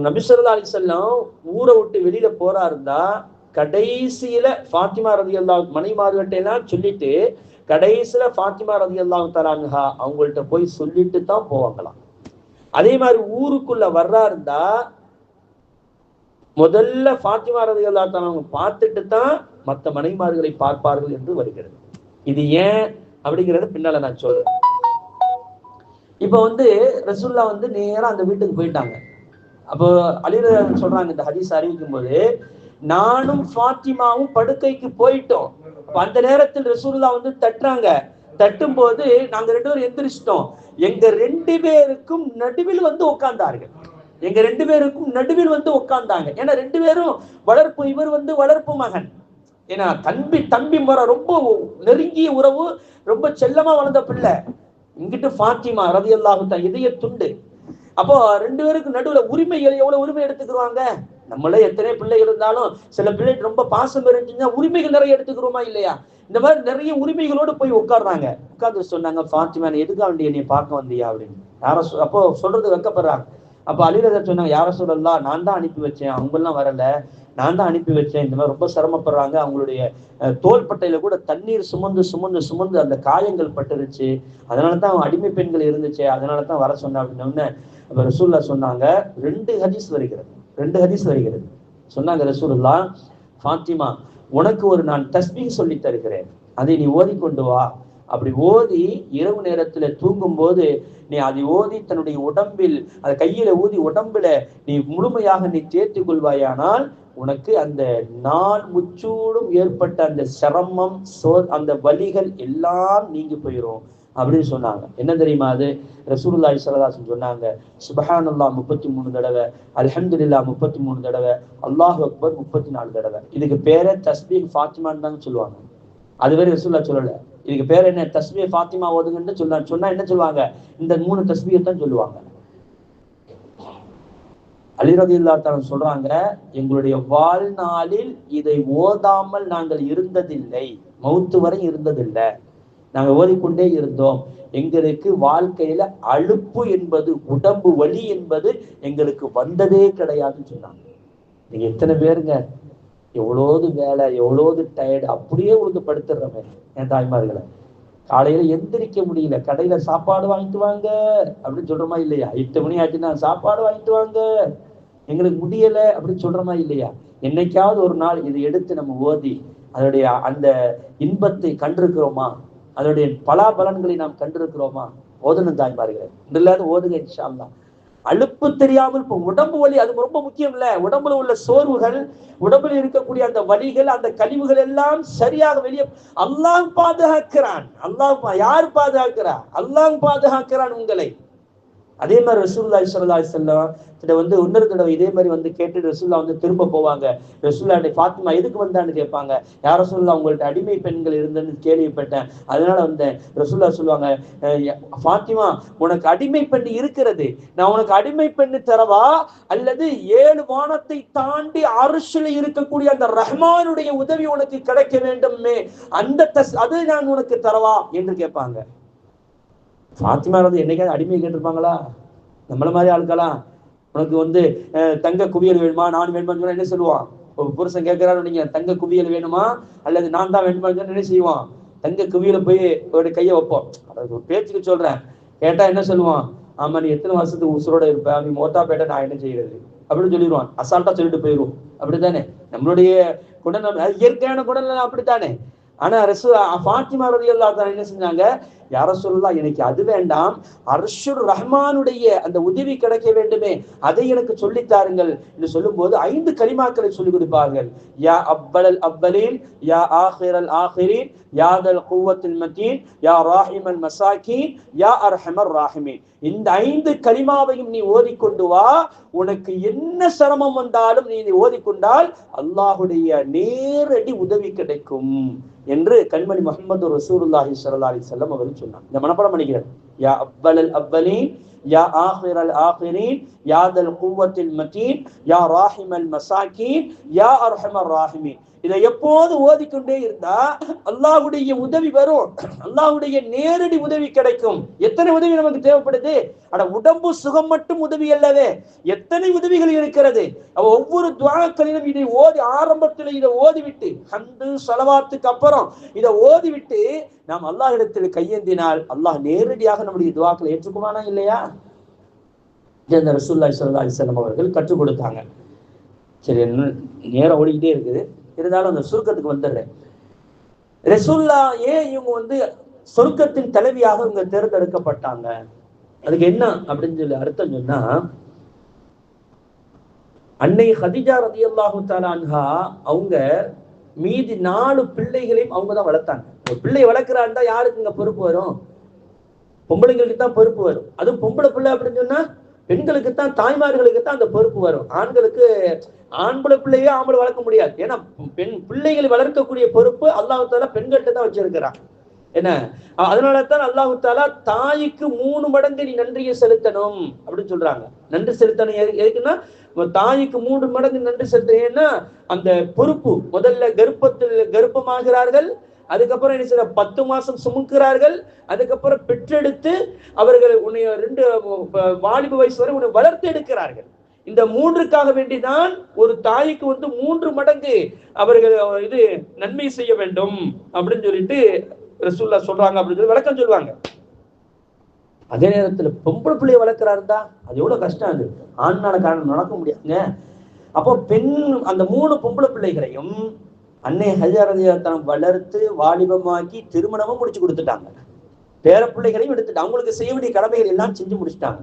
நபி ஸல்லல்லாஹு அலைஹி வஸல்லம் ஊரை விட்டு வெளியில இருந்தா கடைசியில ஃபாத்திமா ரலியல்லாஹு மனைவிமார்கிட்ட எல்லாம் சொல்லிட்டு கடைசியில ஃபாத்திமா ரலியல்லாஹு தஆலா அன்ஹா அவங்கள்ட்ட போய் சொல்லிட்டு தான் போவாங்களாம். அதே மாதிரி ஊருக்குள்ள இருந்தா முதல்ல ஃபாத்திமா ரலியல்லாஹு தஆலா அவங்க பார்த்துட்டு தான் மற்ற மனைவிமார்களை பார்ப்பார்கள் என்று வருகிறது. இது ஏன் அப்படிங்கறது பின்னால நான் சொல்றேன். இப்ப வந்து ரசூலுல்லாஹ் வந்து நேரா அந்த வீட்டுக்கு போயிட்டாங்க. அப்போ அலி ரலியல்லாஹு சொல்றாங்க, இந்த ஹதீஸ் அறிவிக்கும் போது, நானும் ஃபாத்திமாவும் படுக்கைக்கு போயிட்டோம். அந்த நேரத்தில் ரசூலுல்லாஹ் வந்து தட்டும் போது நாங்க 2 பேரும் எந்திரிச்சிட்டோம். எங்க 2 பேருக்கும் நடுவில் வந்து உட்கார்ந்தார்கள். ஏன்னா 2 பேரும் இவர் வந்து வளர்ப்பு மகன், ஏன்னா தம்பி முறை ரொம்ப நெருங்கிய உறவு, ரொம்ப செல்லமா வளர்ந்த பிள்ளை. இங்கிட்டு ஃபாத்திமா ரலியல்லாஹு தஆலா இதய துண்டு. அப்போ 2 பேருக்கு நடுவுல உரிமைகள் எவ்வளவு உரிமை எடுத்துக்கிறாங்க. நம்மளே எத்தனை பிள்ளைகள் இருந்தாலும் சில பிள்ளை ரொம்ப பாசம் இருந்துச்சுன்னா உரிமைகள் நிறைய எடுத்துக்கிறோமா இல்லையா? இந்த மாதிரி நிறைய உரிமைகளோடு போய் உட்கார்றாங்க. உட்கார்ந்து சொன்னாங்க, ஃபாத்திமா, எதுக்காக வேண்டிய நீ பார்க்க வந்தியா அப்படின்னு. அப்போ சொல்றது வெக்கப்படுறாங்க. அப்ப அலி ரலியல்லாஹு சொன்னாங்க, யா ரசூலல்லாஹ், நான் தான் அனுப்பி வச்சேன், அவங்க எல்லாம் வரல, நான் தான் அனுப்பி வச்சேன். இந்த மாதிரி ரொம்ப சிரமப்படுறாங்க, அவங்களுடைய தோள்பட்டையில கூட தண்ணீர் சுமந்து அந்த காயங்கள் பட்டுருச்சு, அதனாலதான் அவங்க அடிமை பெண்கள் இருந்துச்சு, அதனாலதான் வர சொன்ன அப்படின்னு. அப்ப ரசூலுல்லாஹ் சொன்னாங்க, 2 ஹதீஸ் வருகிறது. சொன்னாங்க ரசூலுல்லாஹ், ஃபாத்திமா, உனக்கு நான் தஸ்பீஹ் சொல்லி தருகிறேன், அதை நீ ஓதிக்கொண்டு வா. அப்படி ஓதி இரவு நேரத்துல தூங்கும் போது நீ அதை ஓதி தன்னுடைய உடம்பில், அதை கையில ஊதி உடம்புல நீ முழுமையாக நீ தேர்த்திக் கொள்வாயானால் உனக்கு அந்த நாள் முச்சூடும் ஏற்பட்ட அந்த சிரமம், அந்த வலிகள் எல்லாம் நீங்கி போயிடும் அப்படின்னு சொன்னாங்க. என்ன தெரியுமா அது? ரசூலுல்லாஹி ஸல்லல்லாஹு அலைஹி வஸல்லம் சொன்னாங்க, சுப்ஹானல்லாஹ் 33 தடவை, அல்ஹம்துலில்லாஹ் 33 தடவை, அல்லாஹு அக்பர் 34 தடவை. இதுக்கு பேரே தஸ்பீஹ் ஃபாத்திமான்னு தான் சொல்லுவாங்க. அது வேற ரசூலுல்லாஹ் சொல்லல. இதுக்கு பேர் என்ன? தஸ்பீஹ் ஃபாத்திமா ஓதுங்கன்னு சொன்னா என்ன சொல்லுவாங்க? இந்த 3 தஸ்பீஹை தான் சொல்லுவாங்க. அலி ரலியல்லாஹு தஆலா சொல்றாங்க, எங்களுடைய வாழ்நாளில் இதை ஓதாமல் நாங்கள் இருந்ததில்லை, மௌத்து வரை இருந்ததில்லை. நாங்க ஓதிக்கொண்டே இருந்தோம். எங்களுக்கு வாழ்க்கையில அலுப்பு என்பது, உடம்பு வலி என்பது எங்களுக்கு வந்ததே கிடையாதுன்னு சொன்னாங்க. நீங்க எத்தனை பேருங்க எவ்வளோது வேலை, எவ்வளோது டயர்டு, அப்படியே உங்களுக்கு படுத்துடுறமே என் தாய்மார்களை. காலையில எந்திரிக்க முடியல, கடையில சாப்பாடு வாங்கிட்டு வாங்க அப்படின்னு சொல்றோமா இல்லையா? 8 மணி ஆச்சுன்னா சாப்பாடு வாங்கிட்டு வாங்க, எங்களுக்கு முடியல அப்படின்னு சொல்றோமா இல்லையா? என்னைக்காவது ஒரு நாள் இதை எடுத்து நம்ம ஓதி அதனுடைய அந்த இன்பத்தை கண்டிருக்கிறோமா? அதனுடைய பலாபலன்களை நாம் கண்டிருக்கிறோமா? ஓதணும் தாய்மார்களே, இல்லாத ஓதுங்க இன்ஷா அல்லாஹ். அலுப்பு தெரியாமல், இப்போ உடம்பு வலி அது ரொம்ப முக்கியம் இல்ல. உடம்புல உள்ள சோர்வுகள், உடம்புல இருக்கக்கூடிய அந்த வலிகள், அந்த கழிவுகள் எல்லாம் சரியாக வெளியே அல்லாஹ் பாதுகாக்கிறான். யார் பாதுகாக்கிறான்? அல்லாஹ் பாதுகாக்கிறான் உங்களை. அதே மாதிரி ரசூலுல்லாஹி ஸல்லல்லாஹு அலைஹி வஸல்லம் வந்து இன்னொரு தடவை இதே மாதிரி வந்து கேட்டு ரசூல்லா வந்து திரும்ப போவாங்க. ரசூல்லா ஃபாத்திமா எதுக்கு வந்தான்னு கேட்பாங்க. யார் ரசூலுல்லாஹ் உங்கள்ட்ட அடிமை பெண்கள் இருந்தன்னு கேள்விப்பட்டேன், அதனால வந்தேன். ரசூல்லா சொல்லுவாங்க, ஃபாத்திமா உனக்கு அடிமை பெண் இருக்கிறது, நான் உனக்கு அடிமை பெண்ணு தரவா, அல்லது 7 வானத்தை தாண்டி அர்ஷில் இருக்கக்கூடிய அந்த ரஹ்மானுடைய உதவி உனக்கு கிடைக்க வேண்டுமே, அது நான் உனக்கு தரவா என்று கேட்பாங்க. ஃபாத்திமா வந்து என்னைக்காவது அடிமை கேட்டிருப்பாங்களா? நம்மள மாதிரி ஆளுக்கலாம். உனக்கு வந்து தங்க குவியல் வேணுமா, நான் வேணுமான்னு சொன்னா என்ன சொல்லுவான்? ஒரு புருஷன் கேட்கிறாரு, நீங்க தங்க குவியல் வேணுமா அல்லது நான் தான் வேணுமா என்ன செய்வான்? தங்க குவியல போய் ஒரு கையை வைப்போம். அதாவது ஒரு பேச்சுக்கு சொல்றேன். கேட்டா என்ன சொல்லுவான்? ஆமா, நீ எத்தனை வருஷத்துக்கு உசுரோட இருப்ப, நீ மோத்தா பேட்ட நான் என்ன செய்யறது அப்படின்னு சொல்லிடுவான். அசால்ட்டா சொல்லிட்டு போயிடுவோம். அப்படித்தானே நம்மளுடைய குணம், இயற்கையான குணம் அப்படித்தானே. ஆனா ஃபாத்திமா ரலியல்லாஹு அன்ஹா என்ன செஞ்சாங்க? யார சொல்லலாம், எனக்கு அது வேண்டாம், அர்ஷுர் ரஹ்மானுடைய அந்த உதவி கிடைக்க வேண்டுமே, அதை எனக்கு சொல்லித்தாருங்கள் என்று சொல்லும் போது 5 கலிமாக்களை சொல்லிக் கொடுப்பார்கள். யா அவ்வலல் அவ்வலீன், யா ஆஹிரல் ஆஹிரீன், யா தல் குவத்தில் மதீன், யா ராஹிமல் மசாகீன், யா அர்ஹமர் ராஹிமீன். இந்த 5 கலிமாவையும் நீ ஓதிக்கொண்டு வா, உனக்கு என்ன சிரமம் வந்தாலும் நீ ஓதிக்கொண்டால் அல்லாஹுடைய நேரடி உதவி கிடைக்கும் என்று கண்மணி முஹம்மது ரசூலுல்லாஹி ஸல்லல்லாஹு அலைஹி வஸல்லம் அவர்கள் சொன்னாங்க. இந்த மனப்பாடம் பண்ணிக்கிறேன். யா அவ்வலல் அவ்வலீன், யா ஆஹிரல் ஆஹிரீன், யா தல் குவத்தில் மதீன், யா ராஹிமல் மசாகீன், யா அர்ஹமர் ராஹிமீன். இதை எப்போது ஓதிக்கொண்டே இருந்தா அல்லாஹ்வுடைய உதவி வரும், அல்லாஹ்வுடைய நேரடி உதவி கிடைக்கும். எத்தனை உதவி நமக்கு தேவைப்படுது? உடம்பு சுகம் மட்டும் உதவி அல்லவே, எத்தனை உதவிகள் இருக்கிறது. ஒவ்வொரு துஆக்களிலும் இதை ஓதி, ஆரம்பத்தில் இதை ஓதிவிட்டு, ஹம்து ஸலவாத்துக்கு அப்புறம் இதை ஓதிவிட்டு நாம் அல்லாஹ் இடத்தில் கையேந்தினால் அல்லாஹ் நேரடியாக நம்முடைய துஆக்களை ஏற்றுக்குவானா இல்லையா? இந்த ரசூலுல்லாஹி ஸல்லல்லாஹு அலைஹி வஸல்லம் அவர்கள் கற்றுக் கொடுத்தாங்க. சரி, நேரம் ஓடிக்கிட்டே இருக்குது, இருந்தாலும் அந்த சுருக்கத்துக்கு வந்துடுறேன். ரசூலுல்லா ஏன் இவங்க வந்து சொர்க்கத்தின் தலைவியாக இவங்க தேர்ந்தெடுக்கப்பட்டாங்க, அதுக்கு என்ன அப்படின்னு சொல்லி அர்த்தம் சொன்னா, அன்னை ஹதீஜா ரலியல்லாஹு தஆலா அன்ஹா அவங்க மீதி 4 பிள்ளைகளையும் அவங்க தான் வளர்த்தாங்க. ஒரு பிள்ளை வளர்க்கிறாருந்தா யாருக்கு இங்க பொறுப்பு வரும்? பொம்பளைங்களுக்கு தான் பொறுப்பு வரும். அதுவும் பொம்பளை பிள்ளை அப்படின்னு சொன்னா பெண்களுக்கு தான், தாய்மார்களுக்கு தான் அந்த பொறுப்பு வரும். ஆண்களுக்கு ஆண்பளை பிள்ளையே ஆம்பளை வளர்க்க முடியாது. ஏன்னா பிள்ளைகளை வளர்க்கக்கூடிய பொறுப்பு அல்லாஹ் தஆலா பெண்கள்கிட்ட தான் வச்சிருக்கிறான். என்ன, அதனால தான் அல்லாஹ் தஆலா தாய்க்கு 3 மடங்கு நீ நன்றியை செலுத்தணும் அப்படின்னு சொல்றாங்க. நன்றி செலுத்தணும் எதுக்குன்னா, தாய்க்கு 3 மடங்கு நன்றி செலுத்தணும். ஏன்னா அந்த பொறுப்பு, முதல்ல கர்ப்பமாகிறார்கள், அதுக்கப்புறம் என்ன செய்ய 10 மாசம் சுமக்கிறார்கள், அதுக்கப்புறம் பெற்றெடுத்து அவர்கள் உன்னை 2 வாலிப வயசு வரை உன்னை வளர்த்து எடுக்கிறார்கள். இந்த 3க்காக வேண்டிதான் ஒரு தாய்க்கு வந்து 3 மடங்கு அவர்கள் இது நன்மை செய்ய வேண்டும் அப்படின்னு சொல்லிட்டு ரசூலுல்லாஹ் சொல்றாங்க அப்படின்னு சொல்லி விளக்கம் சொல்லுவாங்க. அதே நேரத்துல பொம்பளை பிள்ளைய வளர்க்கிறாருந்தா அது எவ்வளவு கஷ்டம். அது ஆண்னால காரணம் நடக்க முடியாதுங்க. அப்போ அந்த 3 பொம்பளை பிள்ளைகளையும் அன்னை ஹதீஜா ரலியல்லாஹு அன்ஹா வளர்த்து வாலிபமாக்கி திருமணமும் முடிச்சு கொடுத்துட்டாங்க. பேர பிள்ளைகளையும் எடுத்துட்டு அவங்களுக்கு செய்ய வேண்டிய கடமைகள் எல்லாம் செஞ்சு முடிச்சிட்டாங்க.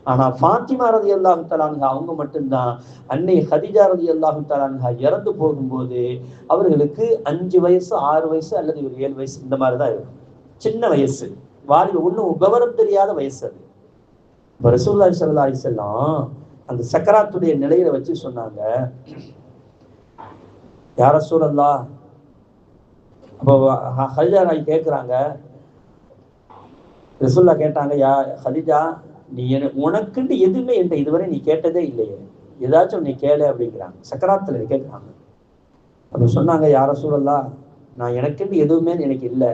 ஆனா ஃபாத்திமா ரலியல்லாஹு தஆலா அன்ஹா அவங்க மட்டும்தான் அன்னை ஹதீஜா ரலியல்லாஹு தஆலா அன்ஹா இறந்து போகும்போது அவர்களுக்கு 5 வயசு 6 வயசு அல்லது ஒரு 7 வயசு இந்த மாதிரிதான் இருக்கும். சின்ன வயசு, வாலிப, ஒன்னும் விவரம் தெரியாத வயசு. அது ரசூலுல்லாஹி ஸல்லல்லாஹு அலைஹி வஸல்லம் அந்த சக்கராத்துடைய நிலையில வச்சு சொன்னாங்க, யா ரசூலல்லாஹ். அப்போ ஹதீஜா நாயகி கேட்கிறாங்க, ரசூலுல்லாஹ் கேட்டாங்க, யா ஹதீஜா, நீ உனக்குன்னு எதுவுமே என்கிட்ட இதுவரை நீ கேட்டதே இல்லையே, ஏதாச்சும் நீ கேளு அப்படிங்கிறாங்க. சக்கராத்துல கேட்கிறாங்க. அப்படி சொன்னாங்க, யா ரசூலல்லாஹ், நான் எனக்குன்னு எதுவுமே எனக்கு இல்லை,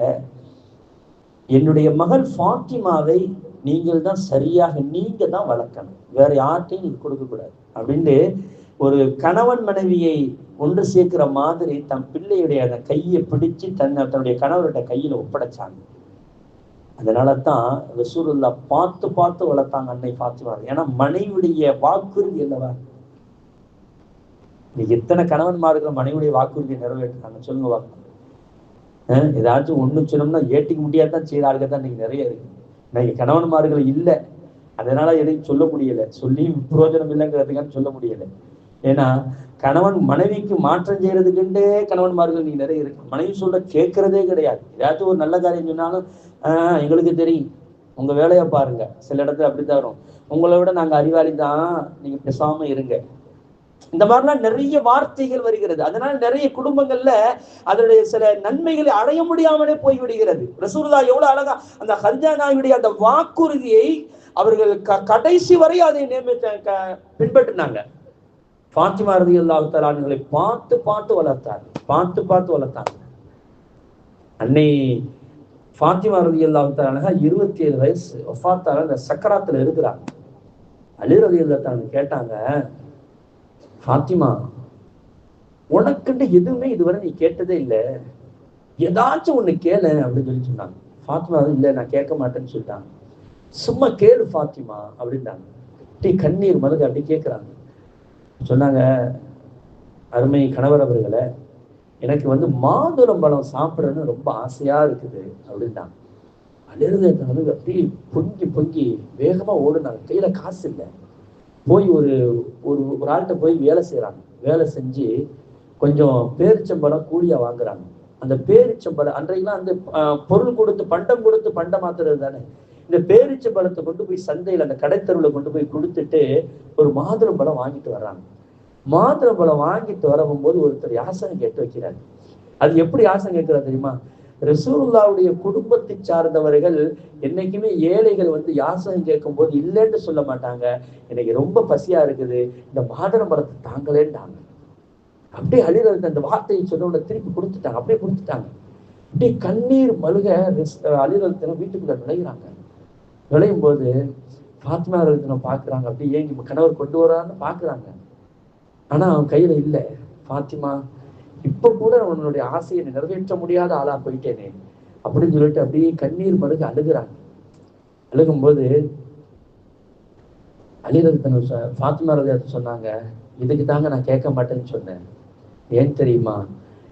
என்னுடைய மகள் ஃபாத்திமாவை நீங்கள் தான் சரியாக நீங்க தான் வளர்க்கணும், வேற யார்ட்டையும் நீங்க கொடுக்க கூடாது அப்படின்னு ஒரு கணவன் மனைவியை ஒன்று சேர்க்கிற மாதிரி தன் பிள்ளையுடைய அந்த கையை பிடிச்சு தன்னுடைய கணவருடைய கையில ஒப்படைச்சாங்க. அதனாலதான் ரசூலுல்லாஹ் பார்த்து பார்த்து வளர்த்தாங்க அன்னை ஃபாத்திமா. ஏன்னா மனைவியுடைய வாக்குறுதி அல்லவா. நீ எத்தனை கணவன்மார்கள் மனைவியுடைய வாக்குறுதியை நிறைவேற்றுறாங்க சொல்லுங்க வாக்கு. ஏதாச்சும் ஒண்ணு சொன்னோம்னா ஏட்டிக்க முடியாதான் செய்யற ஆளுக தான் இன்னைக்கு நிறைய இருக்கு. இன்னைக்கு கணவன்மார்கள் இல்லை, அதனால எதையும் சொல்ல முடியல, சொல்லி பிரயோஜனம் இல்லைங்கிறதுக்கான சொல்ல முடியல. ஏன்னா கணவன் மனைவிக்கு மாற்றம் செய்யறதுக்குண்டே கணவன்மார்கள் நீங்க நிறைய இருக்கு. மனைவி சொல்ற கேட்கறதே கிடையாது. ஏதாச்சும் ஒரு நல்ல காரியம் சொன்னாலும் எங்களுக்கு தெரியும், உங்க வேலையை பாருங்க. சில இடத்துல அப்படித்தான் வரும், உங்களை விட நாங்க அறிவாளி தான், நீங்க பேசாம இருங்க. இந்த மாதிரிலாம் நிறைய வார்த்தைகள் வருகிறது. அதனால நிறைய குடும்பங்கள்ல அதனுடைய சில நன்மைகளை அடைய முடியாமலே போய்விடுகிறது. ரசூலுல்லாஹ் எவ்வளவு அழகா அந்த ஹதிஜா நாயுடைய அந்த வாக்குறுதியை அவர்கள் கடைசி வரை அதை பின்பற்றினாங்க. ஃபாத்திமா ரலியல்லாஹு தஆலா அன்ஹாவை பார்த்து பார்த்து வளர்த்தாங்க. அன்னை ஃபாத்திமா ரலியல்லாஹு தஆலா அன்ஹா 27 வயசு வஃபாத்தால அந்த சக்கராத்துல இருக்கிறாங்க. அலி ரலியல்லாஹு தஆலா கேட்டாங்க, ஃபாத்திமா உனக்குண்டு எதுவுமே இதுவரை நீ கேட்டதே இல்லை, ஏதாச்சும் ஒண்ணு கேளு அப்படின்னு சொல்லி சொன்னாங்க. ஃபாத்திமா இல்லை நான் கேட்க மாட்டேன்னு சொல்லிட்டாங்க. சும்மா கேளு ஃபாத்திமா அப்படின்ட்டாங்க. அப்படி கண்ணீர் மல்க அப்படி கேட்குறாங்க. சொன்னாங்க, அருமை கணவர் அவர்களை, எனக்கு மாதுளம்பழம் சாப்பிடணும்னு ரொம்ப ஆசையா இருக்குது அப்படின்ட்டாங்க. அழுது அப்படியே பொங்கி வேகமா ஓடுனாங்க. கையில காசு இல்லை. போய் ஒரு ஒரு ஒரு ஆள்கிட்ட போய் வேலை செய்யறாங்க. வேலை செஞ்சு கொஞ்சம் பேரிச்சம்பழம் கூலியா வாங்குறாங்க. அந்த பேரிச்சம்பழம் அன்றைக்கெல்லாம் அந்த பொருள் கொடுத்து பண்டம் மாத்துறது தானே. இந்த பேரிச்சம்பழத்தை கொண்டு போய் சந்தையில அந்த கடைத்தெருவுல கொண்டு போய் கொடுத்துட்டு ஒரு மாதுளம்பழம் வாங்கிட்டு வர்றாங்க. மாதுளம்பழம் வாங்கிட்டு வரும்போது ஒருத்தர் யாசகம் கேட்டு வைக்கிறாரு. அது எப்படி யாசகம் கேட்கிறார் தெரியுமா? ரசூலுல்லாஹ்வுடைய குடும்பத்தை சார்ந்தவர்கள் என்னைக்குமே ஏழைகள் யாசகம் கேட்கும் போது இல்லைன்னு சொல்ல மாட்டாங்க. எனக்கு ரொம்ப பசியா இருக்குது, இந்த மாதுளம்பழத்தை தாங்களேன்ட்டாங்க. அப்படியே அலிரது அந்த வார்த்தையை சொன்ன திருப்பி கொடுத்துட்டாங்க. அப்படியே கண்ணீர் மல்க அலிரது வீட்டுக்குள்ள நுழைகிறாங்க. நுழையும் போது ஃபாத்திமா ரலியல்லாஹு பாக்குறாங்க. அப்படியே ஏங்கி கணவர் கொண்டு வரான்னு பாக்குறாங்க. ஆனா அவன் கையில இல்லை. ஃபாத்திமா, இப்ப கூட உன்னுடைய ஆசையை நிறைவேற்ற முடியாத ஆளா போயிட்டேனே அப்படின்னு சொல்லிட்டு அப்படியே கண்ணீர் மல்க அழுகுறாங்க. அழுகும்போது அலிரது ஃபாத்திமா ரலியல்லாஹு சொன்னாங்க, இதுக்கு தாங்க நான் கேட்க மாட்டேன்னு சொன்னேன். ஏன் தெரியுமா?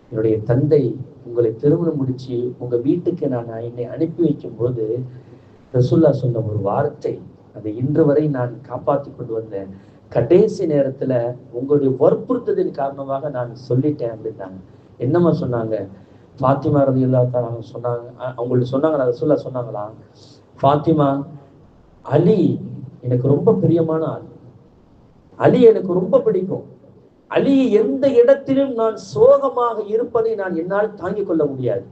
என்னுடைய தந்தை உங்களை திருமணம் முடிச்சு உங்க வீட்டுக்கு என்னை அனுப்பி வைக்கும் போது ரசூலுல்லாஹ் சொன்ன ஒரு வார்த்தை, அதை இன்று வரை நான் காப்பாற்றி கொண்டு வந்தேன். கடைசி நேரத்துல உங்களுடைய வற்புறுத்ததின் காரணமாக நான் சொல்லிட்டேன் அப்படின்னாங்க. என்னம்மா சொன்னாங்க? ஃபாத்திமா ரலியல்லாஹு தஆலா சொன்னாங்க, அவங்கள்ட்ட சொன்னாங்களா, ரசூலுல்லாஹ் சொன்னாங்களா, ஃபாத்திமா, அலி எனக்கு ரொம்ப பிரியமான ஆள், அலி எனக்கு ரொம்ப பிடிக்கும், அலி எந்த இடத்திலும் நான் சோகமாக இருப்பதை நான் என்னால் தாங்கிக் கொள்ள முடியாது.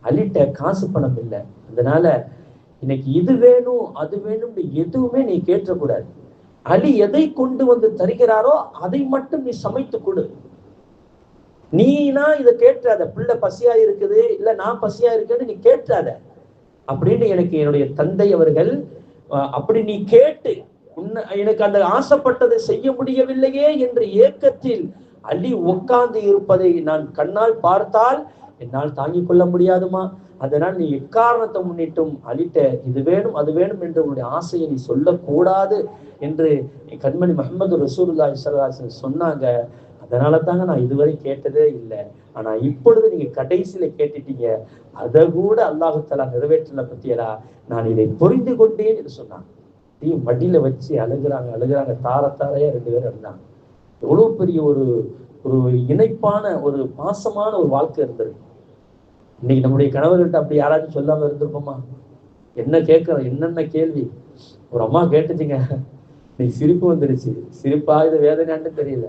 அலிட்ட காசு பணம் இல்லை, அதனால இன்னைக்கு இது வேணும் அது வேணும் எதுவுமே நீ கேட்கக்கூடாது. அலி எதை கொண்டு தருகிறாரோ அதை மட்டும் நீ சமைத்து கொடு. நீனா இதை கேட்றாத, பிள்ளை பசியா இருக்குது இல்ல நான் பசியா இருக்கேன்னு நீ கேட்றாத அப்படின்னு எனக்கு என்னுடைய தந்தை அவர்கள் அப்படி நீ கேட்டு எனக்கு அந்த ஆசைப்பட்டதை செய்ய முடியவில்லையே என்ற ஏக்கத்தில் அலி உட்கார்ந்து இருப்பதை நான் கண்ணால் பார்த்தால் என்னால் தாங்கிக் கொள்ள முடியாதுமா. அதனால் நீ எக்காரணத்தை முன்னிட்டும் அலிட்ட இது வேணும் அது வேணும் என்று உன்னுடைய ஆசையை நீ சொல்லக்கூடாது என்று கண்மணி முஹம்மது ரசூலுல்லாஹி ஸல்லல்லாஹு அலைஹி வஸல்லம் சொன்னாங்க. அதனால தாங்க நான் இதுவரை கேட்டதே இல்லை. ஆனா இப்பொழுது நீங்க கடைசியில கேட்டுட்டீங்க, அதை கூட அல்லாஹ் தஆலா நிறைவேற்றல பத்தியலா, நான் இதை புரிந்து கொண்டேன் என்று சொன்னாங்க. மடியில வச்சு அழுகுறாங்க. தாரையா 2 பேரும் இருந்தாங்க. எவ்வளவு பெரிய ஒரு இணைப்பான ஒரு பாசமான ஒரு வாழ்க்கை இருந்தது. இன்னைக்கு நம்முடைய கணவர்கிட்ட அப்படி யாராச்சும் சொல்லாம இருந்திருப்போமா? என்ன கேட்கிறோம், என்னென்ன கேள்வி ஒரு அம்மா கேட்டுச்சுங்க, இன்னைக்கு சிரிப்பு வந்துருச்சு. சிரிப்பா இது வேதனையான்னு தெரியல.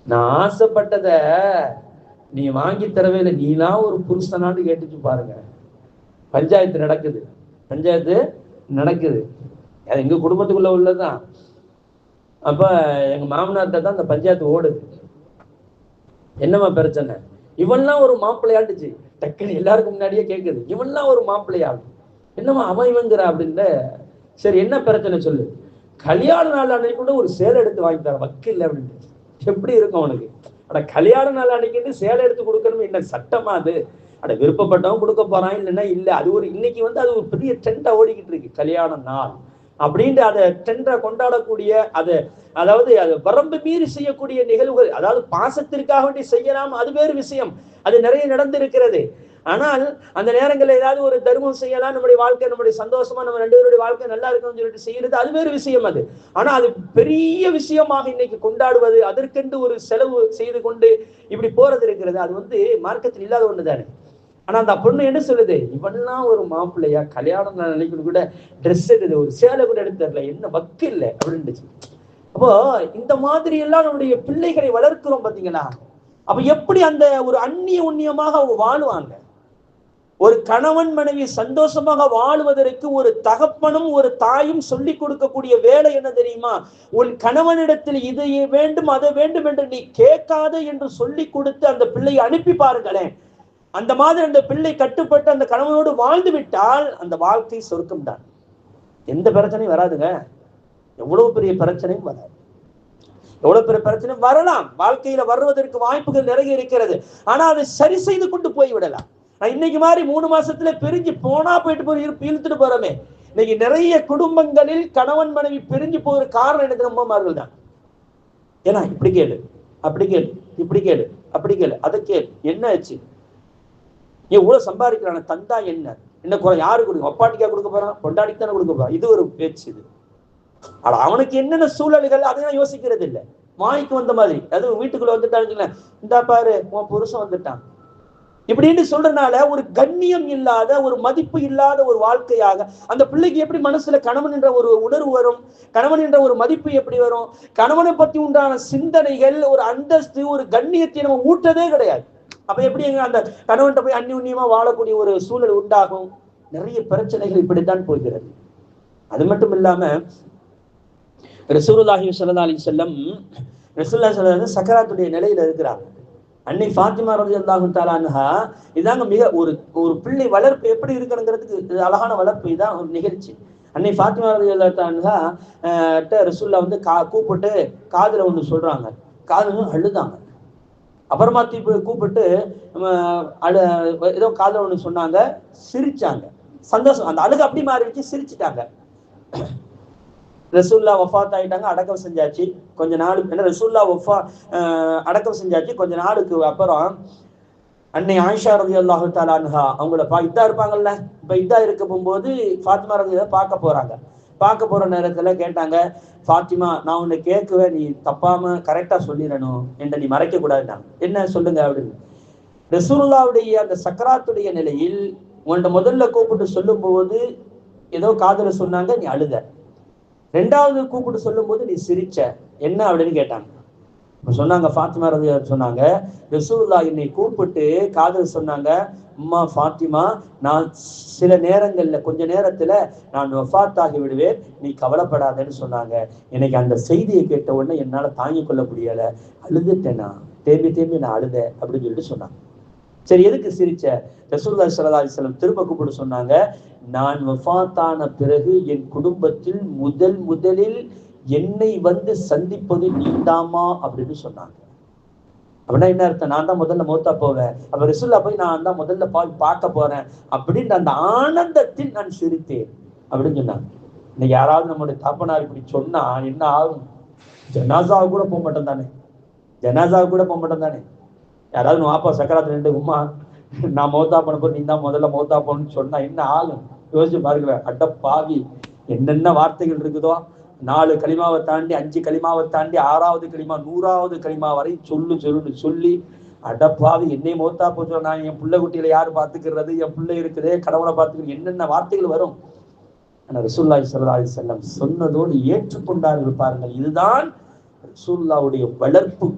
நான் ஆசைப்பட்டத நீ வாங்கி தரவே இல்லை, நீலாம் ஒரு புருஷனான்னு கேட்டுச்சு பாருங்க. பஞ்சாயத்து நடக்குது. அது எங்க குடும்பத்துக்குள்ள உள்ளதுதான். அப்ப எங்க மாமனார்ட்ட தான் அந்த பஞ்சாயத்து ஓடுது. என்னம்மா பிரச்சனை? இவெல்லாம் ஒரு மாப்பிள்ளையாட்டுச்சு, டக்குன்னு எல்லாருக்கும் முன்னாடியே கேட்குது, இவன்லாம் ஒரு மாப்பிள்ளையா? என்னமா அவன் இவங்கிற அப்படின்னு. சரி என்ன பிரச்சனை சொல்லு. கல்யாண நாள் அன்னைக்கு கூட ஒரு சேலை எடுத்து வாங்கி தர வக்கு இல்லை அப்படின்னு. எப்படி இருக்கும் அவனுக்கு? ஆனா கல்யாண நாள் அன்னைக்கு சேலை எடுத்து கொடுக்கணும் என்ன சட்டமா அது? அட விருப்பப்பட்டவன் கொடுக்க போறான், இல்லைன்னா இல்ல. அது ஒரு இன்னைக்கு அது ஒரு பெரிய ட்ரெண்டா ஓடிக்கிட்டு இருக்கு, கல்யாண நாள் அப்படின்ட்டு அதை ட்ரெண்டா கொண்டாடக்கூடிய, அதை அதாவது அது வரம்பு மீறி செய்யக்கூடிய நிகழ்வுகள். அதாவது பாசத்திற்காக வேண்டி செய்யலாம், அது வேறு விஷயம், அது நிறைய நடந்திருக்கிறது. ஆனால் அந்த நேரங்களில் ஏதாவது ஒரு தர்மம் செய்யலாம், நம்முடைய வாழ்க்கை, நம்முடைய சந்தோஷமா, நம்ம ரெண்டு பேருடைய வாழ்க்கை நல்லா இருக்கும்னு சொல்லிட்டு செய்யறது, அது வேறு விஷயம் அது. ஆனா அது பெரிய விஷயமாக இன்னைக்கு கொண்டாடுவது, அதற்கென்று ஒரு செலவு செய்து கொண்டு இப்படி போறது இருக்கிறது, அது மார்க்கத்தில் இல்லாத ஒண்ணு தானே. ஆனா அந்த பொண்ணு என்ன சொல்லுது, இவன்லாம் ஒரு மாப்பிள்ளையா? கல்யாணம் நினைக்கணும் கூட ட்ரெஸ் எடுது, ஒரு சேலை கூட எடுத்து தரல, என்ன வக்கு இல்லை அப்படின்னுச்சு. அப்போ இந்த மாதிரி எல்லாம் நம்முடைய பிள்ளைகளை வளர்க்கிறோம் பாத்தீங்களா? அப்ப எப்படி அந்த ஒரு அந்நிய உண்ணியமாக அவங்க வாழுவாங்க? ஒரு கணவன் மனைவி சந்தோஷமாக வாழுவதற்கு ஒரு தகப்பனும் ஒரு தாயும் சொல்லிக் கொடுக்கக்கூடிய வேலை என்ன தெரியுமா? உன் கணவனிடத்தில் இதை வேண்டும் அதை வேண்டும் என்று நீ கேட்காத என்று சொல்லி கொடுத்து அந்த பிள்ளையை அனுப்பி பாருங்களேன். அந்த மாதிரி அந்த பிள்ளை கட்டுப்பட்டு அந்த கணவனோடு வாழ்ந்து விட்டால் அந்த வாழ்க்கை சொர்க்கம் தான். எந்த பிரச்சனையும் வராதுங்க. எவ்வளவு பெரிய பிரச்சனையும் வராது. எவ்வளவு பெரிய பிரச்சனை வரலாம், வாழ்க்கையில வருவதற்கு வாய்ப்புகள் நிறைய இருக்கிறது. ஆனா அதை சரி செய்து கொண்டு போய் விடலாம். இன்னைக்கு மாதிரி 3 மாசத்துல பிரிஞ்சு போனா போயிட்டு போய் இழுத்துட்டு போறோமே. இன்னைக்கு நிறைய குடும்பங்களில் கணவன் மனைவி பிரிஞ்சு போகிற காரணம் எனக்கு அம்மாமார்கள் தான். ஏன்னா இப்படி கேளு, அப்படி கேளு, இப்படி கேளு, அப்படி கேளு, அதை கேளு, என்ன ஆச்சு, எவ்வளவு சம்பாதிக்கிறான, தந்தா என்ன குறை, யாரு கொடுக்கும்? அப்பாட்டிக்கா கொடுக்க போறான், பொண்டாடிக்கு தானே கொடுக்க போறான். இது ஒரு பேச்சு. இது ஆனா அவனுக்கு என்னென்ன சூழல்கள் அதையும் யோசிக்கிறது இல்லை. வாய்க்கு வந்த மாதிரி, அதுவும் வீட்டுக்குள்ள வந்துட்டான்னு, இந்த பாரு உன் புருஷன் வந்துட்டான் இப்படின்னு சொல்றதுனால ஒரு கண்ணியம் இல்லாத, ஒரு மதிப்பு இல்லாத ஒரு வாழ்க்கையாக அந்த பிள்ளைக்கு எப்படி மனசுல கணவன் என்ற ஒரு உணர்வு வரும்? கணவன் என்ற ஒரு மதிப்பு எப்படி வரும்? கணவனை பத்தி உண்டான சிந்தனைகள், ஒரு அந்தஸ்து, ஒரு கண்ணியத்தை நம்ம ஊட்டதே கிடையாது. அப்ப எப்படி அந்த கணவன்கிட்ட போய் அந்நியுன்னியமா வாழக்கூடிய ஒரு சூழல் உண்டாகும்? நிறைய பிரச்சனைகள் இப்படித்தான் போகிறது. அது மட்டும் இல்லாம ரசூலுல்லாஹி ஸல்லல்லாஹு அலைஹி வஸல்லம் சக்கராத்துடைய நிலையில இருக்கிறாங்க. அன்னை ஃபாத்திமா ரலியல்லாஹு தஆலா அன்ஹா, இதாங்க மிக ஒரு பிள்ளை வளர்ப்பு எப்படி இருக்கணுங்கிறதுக்கு அழகான வளர்ப்பு. இதான் ஒரு நிகழ்ச்சி. அன்னை ஃபாத்திமா ரலியல்லாஹு தஆலா அன்ஹா ரசூலுல்லாஹ் கூப்பிட்டு காதுல ஒண்ணு சொல்றாங்க. காதுல அழுதாங்க. அப்புறமா கூப்பிட்டு ஏதோ காதுல ஒண்ணு சொன்னாங்க, சிரிச்சாங்க. சந்தோஷம், அந்த அழுகு அப்படி மாறிடுச்சு, சிரிச்சுட்டாங்க. ரசூல்லா வஃபாத் ஆயிட்டாங்க, அடக்கம் செஞ்சாச்சு. கொஞ்ச நாள் ரசூல்லா அடக்கம் செஞ்சாச்சு. கொஞ்ச நாளுக்கு அப்புறம் அன்னை ஆயிஷா ரலியல்லாஹு தஆலா அன்ஹா அவங்கள இதா இருப்பாங்கல்ல, இப்ப இதா இருக்க போகும்போது ஃபாத்திமா ரலியல்லாஹு பார்க்க போற நேரத்துல கேட்டாங்க, ஃபாத்திமா நான் உன்னை கேட்குவேன், நீ தப்பாம கரெக்டா சொல்லிடணும், என்ற நீ மறைக்க கூடாதுட்டாங்க. என்ன சொல்லுங்க அப்படின்னு. ரசூலுல்லாவுடைய அந்த சக்கராத்துடைய நிலையில் உன்கிட்ட முதல்ல கூப்பிட்டு சொல்லும் போது ஏதோ காதுல சொன்னாங்க, நீ அழுத. 2வது கூப்பிட்டு சொல்லும் போது நீ சிரிச்ச, என்ன அப்படின்னு கேட்டாங்க. சொன்னாங்க ஃபாத்திமா ரலியல்லாஹு சொன்னாங்க, ரசூலுல்லாஹ் என்னை கூப்பிட்டு காதுல சொன்னாங்க, அம்மா ஃபாத்திமா, நான் சில நேரங்கள்ல கொஞ்ச நேரத்துல நான் வஃபாத் ஆகி விடுவேன், நீ கவலைப்படாதேன்னு சொன்னாங்க. எனக்கு அந்த செய்தியை கேட்ட உடனே என்னால தாங்கிக் கொள்ள முடியல, அழுதுட்டேனா, தேம்பி நான் அழுத அப்படின்னு சொல்லிட்டு சொன்னாங்க. சரி, எதுக்கு சிரிச்ச? ரசூலுல்லாஹி ஸல்லல்லாஹு அலைஹி வஸல்லம் திரும்ப கூப்பிட்டு சொன்னாங்க, நான் வஃபாத்தான பிறகு என் குடும்பத்தில் முதலில் என்னை சந்திப்பது நீதாமா அப்படின்னு சொன்னாங்க. அப்படின்னா என்ன அர்த்தம்? நான் தான் முதல்ல மௌத்தா போவேன், அப்ப ரசூலுல்லாஹ் போய் நான் தான் முதல்ல பார்க்க போறேன் அப்படின்ற அந்த ஆனந்தத்தில் நான் சிரித்தேன் அப்படின்னு சொன்னாங்க. இன்னைக்கு யாராவது நம்மளுடைய தகப்பனார் இப்படி சொன்னா என்ன ஆகும்? ஜனாசாவுக்கு கூட போக மாட்டோம் தானே. யாராவது வாப்பா சக்கராத்துல நின்று, உமா நான் மௌத்தா பண்ண போற, நீ தான் முதல்ல மௌத்தா போன்னு சொன்னா என்ன ஆகும்? யோசிச்சு பாருங்க. அட பாவி, என்னென்ன வார்த்தைகள் இருக்குதோ, 4 கலிமாவை தாண்டி 5 கலிமாவை தாண்டி 6வது கலிமா 100வது கலிமா வரை சொல்லுன்னு சொல்லி, அடப்பாவி என்னை மௌத்தா போச்சோ, நான் என் பிள்ளை குட்டியில யாரு பாத்துக்கிறது, என் பிள்ளை இருக்குதே, கடவுளை பாத்துக்கிறது, என்னென்ன வார்த்தைகள் வரும். ஆனா ரசூலுல்லாஹி ஸல்லல்லாஹு அலைஹி வஸல்லம் சொன்னதோடு ஏற்றுக்கொண்டார்கள் பாருங்கள். இதுதான் ரசூலுல்லாஹ்வுடைய வளர்ப்பு.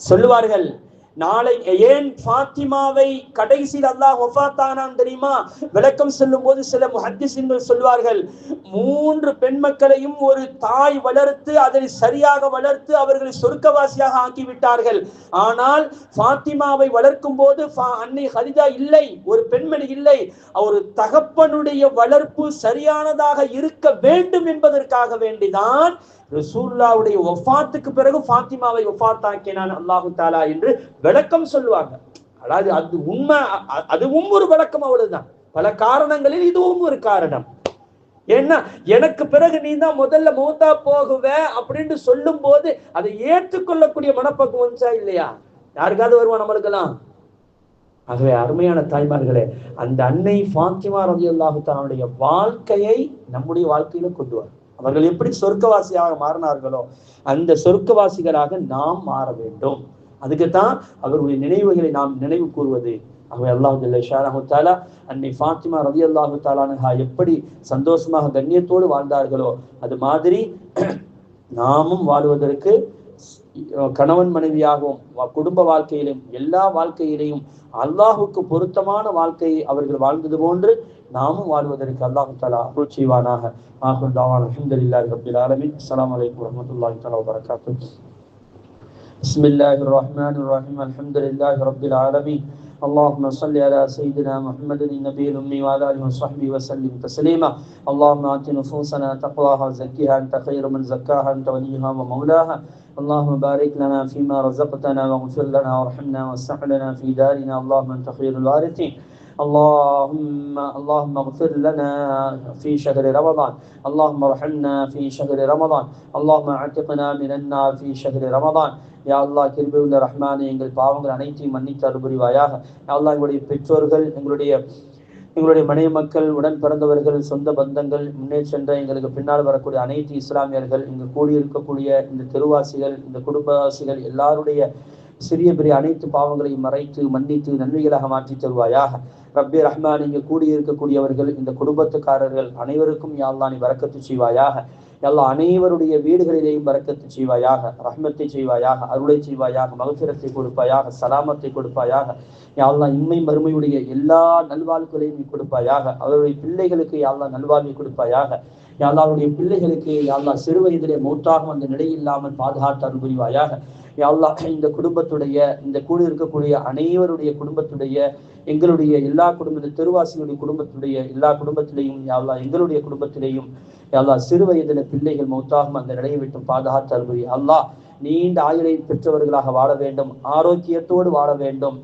சொல்லுவார்கள், நாளை ஏன் ஃபாத்திமாவை கடைசியில் அல்லாஹ் வஃபாத்தானான் தெரியுமா? விளக்கம் சொல்லும் போது சில முஹத்திஸீன்கள் சொல்வார்கள், 3 பெண் மக்களையும் ஒரு தாய் வளர்த்து அதை சரியாக வளர்த்து அவர்களை சொர்க்கவாசியாக ஆக்கிவிட்டார்கள். ஆனால் ஃபாத்திமாவை வளர்க்கும் போது அன்னை ஹதிஜா இல்லை, ஒரு பெண்மணி இல்லை. ஒரு தகப்பனுடைய வளர்ப்பு சரியானதாக இருக்க வேண்டும் என்பதற்காக வேண்டிதான் ரசூலுல்லாஹ்வுடைய வஃபாத்துக்கு பிறகு ஃபாத்திமாவை வஃபாத்தாக்கினான் அல்லாஹு தஆலா என்று விளக்கம் சொல்லுவாங்க. அதாவது அது உண்மை, அதுவும் ஒரு விளக்கம், அவ்வளவுதான். பல காரணங்களில் இதுவும் ஒரு காரணம். ஏன்னா எனக்கு பிறகு நீ தான் முதல்ல மௌத்தா போகுவ அப்படின்னு சொல்லும் போது அதை ஏற்றுக்கொள்ளக்கூடிய மனப்பக்குவம் வந்துச்சா இல்லையா? யாருக்காவது வருவா நம்மளுக்கெல்லாம்? ஆகவே அருமையான தாய்மார்களே, அந்த அன்னை ஃபாத்திமா ரலியல்லாஹு தஆலாவுடைய வாழ்க்கையை நம்முடைய வாழ்க்கையில கொண்டு வர, அவர்கள் எப்படி சொர்க்கவாசியாக மாறினார்களோ அந்த சொர்க்கவாசிகளாக நாம் மாற வேண்டும். அதுக்குத்தான் அவர்களுடைய நினைவுகளை நாம் நினைவு கூறுவது. ஆகவே அல்லாஹ் ஜல்ல ஷானஹு தஆலா அன்னை ஃபாத்திமா ரலியல்லாஹு தஆலா அன்ஹா எப்படி சந்தோஷமாக கண்ணியத்தோடு வாழ்ந்தார்களோ அது மாதிரி நாமும் வாழ்வதற்கு கணவன் மனைவியாகவும் குடும்ப வாழ்க்கையிலும் எல்லா வாழ்க்கையிலையும் அல்லாஹுக்கு பொருத்தமான வாழ்க்கையை அவர்கள் வாழ்ந்தது போன்று நாமும் வாழ்வதற்கு அல்லாஹு தஆலா அருள் செய்வானாக. ஆகிரு தஅவானா அல்ஹம்துலில்லாஹி ரப்பில் ஆலமீன். அஸ்ஸலாமு அலைக்கும் வரஹ்மத்துல்லாஹி தஆலா வபரகாத்துஹு. பிஸ்மில்லாஹிர் ரஹ்மானிர் ரஹீம். அல்ஹம்துலில்லாஹி ரப்பில் ஆலமீன். اللهم صل على سيدنا محمد النبي الأمي وعلى آله وصحبه وسلم تسليما. اللهم آت نفوسنا تقواها وزكها أنت خير من زكاها أنت وليها ومولاها. اللهم بارك لنا فيما رزقتنا واغفر لنا وارحمنا واسع لنا في دارنا. اللهم أنت خير الوارثين. اللهم اغفر لنا في شهر رمضان. اللهم ارحمنا في شهر رمضان. اللهم اعتقنا من النار في شهر رمضان. யா அல்லாஹ் கிருபையுள்ள ரஹ்மானே, எங்கள் பாவங்கள் அனைத்தையும் மன்னித்து அருள் புரிவாயாக. யா அல்லாஹ் எங்களுடைய பெற்றோர்கள், எங்களுடைய மனைவி மக்கள், உடன் பிறந்தவர்கள், சொந்த பந்தங்கள், முன்னே சென்ற எங்களுக்கு பின்னால் வரக்கூடிய அனைத்து இஸ்லாமியர்கள், இங்கு கூடியிருக்கக்கூடிய இந்த தெருவாசிகள், இந்த குடும்பவாசிகள் எல்லாருடைய சிறிய பெரிய அனைத்து பாவங்களையும் மறைத்து மன்னித்து நன்மைகளாக மாற்றி தருவாயாக. ரப்பே ரஹ்மான், இங்கு கூடியிருக்கக்கூடியவர்கள், இந்த குடும்பத்துக்காரர்கள் அனைவருக்கும் யா அல்லாஹ் நீ பரக்கத்து செய்வாயாக. அல்லாஹ் அனைவருடைய வீடுகளிலேயும் பரக்கத்து செய்வாயாக, ரஹ்மத்தை செய்வாயாக, அருளை செய்வாயாக, மகஃபிரத்தை கொடுப்பாயாக, சலாமத்தை கொடுப்பாயாக. யா அல்லாஹ் இம்மை மறுமையுடைய எல்லா நல்வாழ்வுகளையும் நீ கொடுப்பாயாக. அவருடைய பிள்ளைகளுக்கு யா அல்லாஹ் நல்வாழ்வை கொடுப்பாயாக. யா அல்லாஹ் அவருடைய பிள்ளைகளுக்கு யா அல்லாஹ் சிறு வயதிலே மௌத்தாகும் அந்த நிலை இல்லாமல் பாதுகாத்து அருள் புரிவாயாக. யா அல்லாஹ் இந்த குடும்பத்துடைய, இந்த கூடி இருக்கக்கூடிய அனைவருடைய குடும்பத்துடைய, எங்களுடைய எல்லா குடும்ப தெருவாசிகளுடைய குடும்பத்துடைய எல்லா குடும்பத்திலையும் யா அல்லாஹ் எங்களுடைய குடும்பத்திலேயும் யா அல்லாஹ் சிறு வயதில பிள்ளைகள் மௌத்தாகும் அந்த நிலையை விட்டு பாதுகாத்து அருள் புரி. அல்லாஹ் நீண்ட ஆயுளை பெற்றவர்களாக வாழ வேண்டும், ஆரோக்கியத்தோடு வாழ வேண்டும்,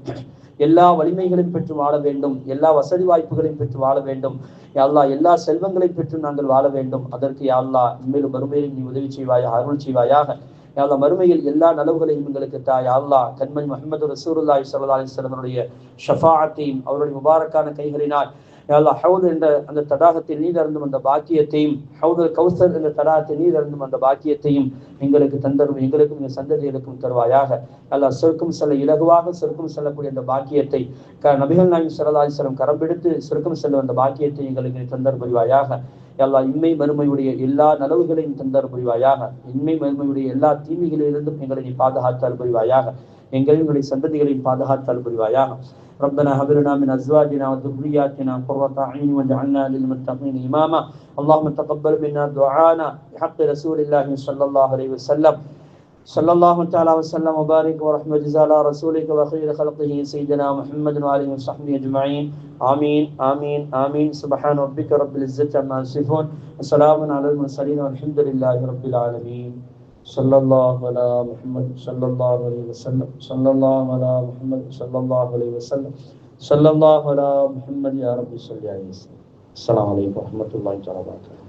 எல்லா வலிமைகளையும் பெற்று வாழ வேண்டும், எல்லா வசதி வாய்ப்புகளையும் பெற்று வாழ வேண்டும். யா அல்லாஹ் எல்லா செல்வங்களையும் பெற்று நாங்கள் வாழ வேண்டும். அதற்கு யா அல்லாஹ் இன்மேலும் மறுமையிலும் நீ உதவி செய்வாயாக, அருள் செய்வாயாக. யா அல்லாஹ் மறுமையில் எல்லா நலவுகளையும் எங்களுக்கு தா. யா அல்லாஹ் கண்மணி முஹம்மது ரசூலுல்லாஹி ஸல்லல்லாஹு அலைஹி வஸல்லம் ஷஃபாஅத்தையும் அவருடைய முபாரக்கான கைகளினால் யா அல்லாஹ் ஹவுத் என்ற அந்த தடாகத்தில் நீர் அருந்தும் அந்த பாக்கியத்தையும், ஹவுதுல் கௌசர் என்ற தடாகத்தில் நீர் அருந்தும் அந்த பாக்கியத்தையும் எங்களுக்கு தந்தரும், எங்களுக்கும் எங்கள் சந்ததிகளுக்கும் தருவாயாக. அல்லாஹ் சொர்க்கம் செல்ல இலகுவாக சொர்க்கம் செல்லக்கூடிய அந்த பாக்கியத்தை நபிகள் நாயகம் ஸல்லல்லாஹு அலைஹி வஸல்லம் கரம் பிடித்து சொர்க்கம் செல்லும் அந்த பாக்கியத்தை எங்களுக்கு தந்தர் புரிவாயாக. அல்லாஹ் இன்மை மறுமையுடைய எல்லா நலவுகளையும் தந்தர் புரிவாயாக. இன்மை மறுமையுடைய எல்லா தீமைகளிலிருந்தும் எங்களை நீ பாதுகாத்தால் புரிவாயாக. எங்களுடைய சந்ததிகளையும் பாதுகாத்தால் புரிவாயாக. ربنا هب لنا من ازواجنا وذرياتنا قرة اعين واجعلنا للمتقين اماما. اللهم تقبل منا دعانا بحق رسول الله صلى الله عليه وسلم. صلى الله تعالى وسلم وبارك ورحمة جزاء على رسولك وخير خلقه سيدنا محمد وآله وصحبه أجمعين. آمين آمين آمين. سبحان ربك رب العزة عما يصفون وسلام على المرسلين والحمد لله رب العالمين. صلى الله على محمد صلى الله عليه وسلم. صلى الله على محمد صلى الله عليه وسلم. صلى الله على محمد يا رب صل عليه وسلم. السلام عليكم ورحمة الله وبركاته.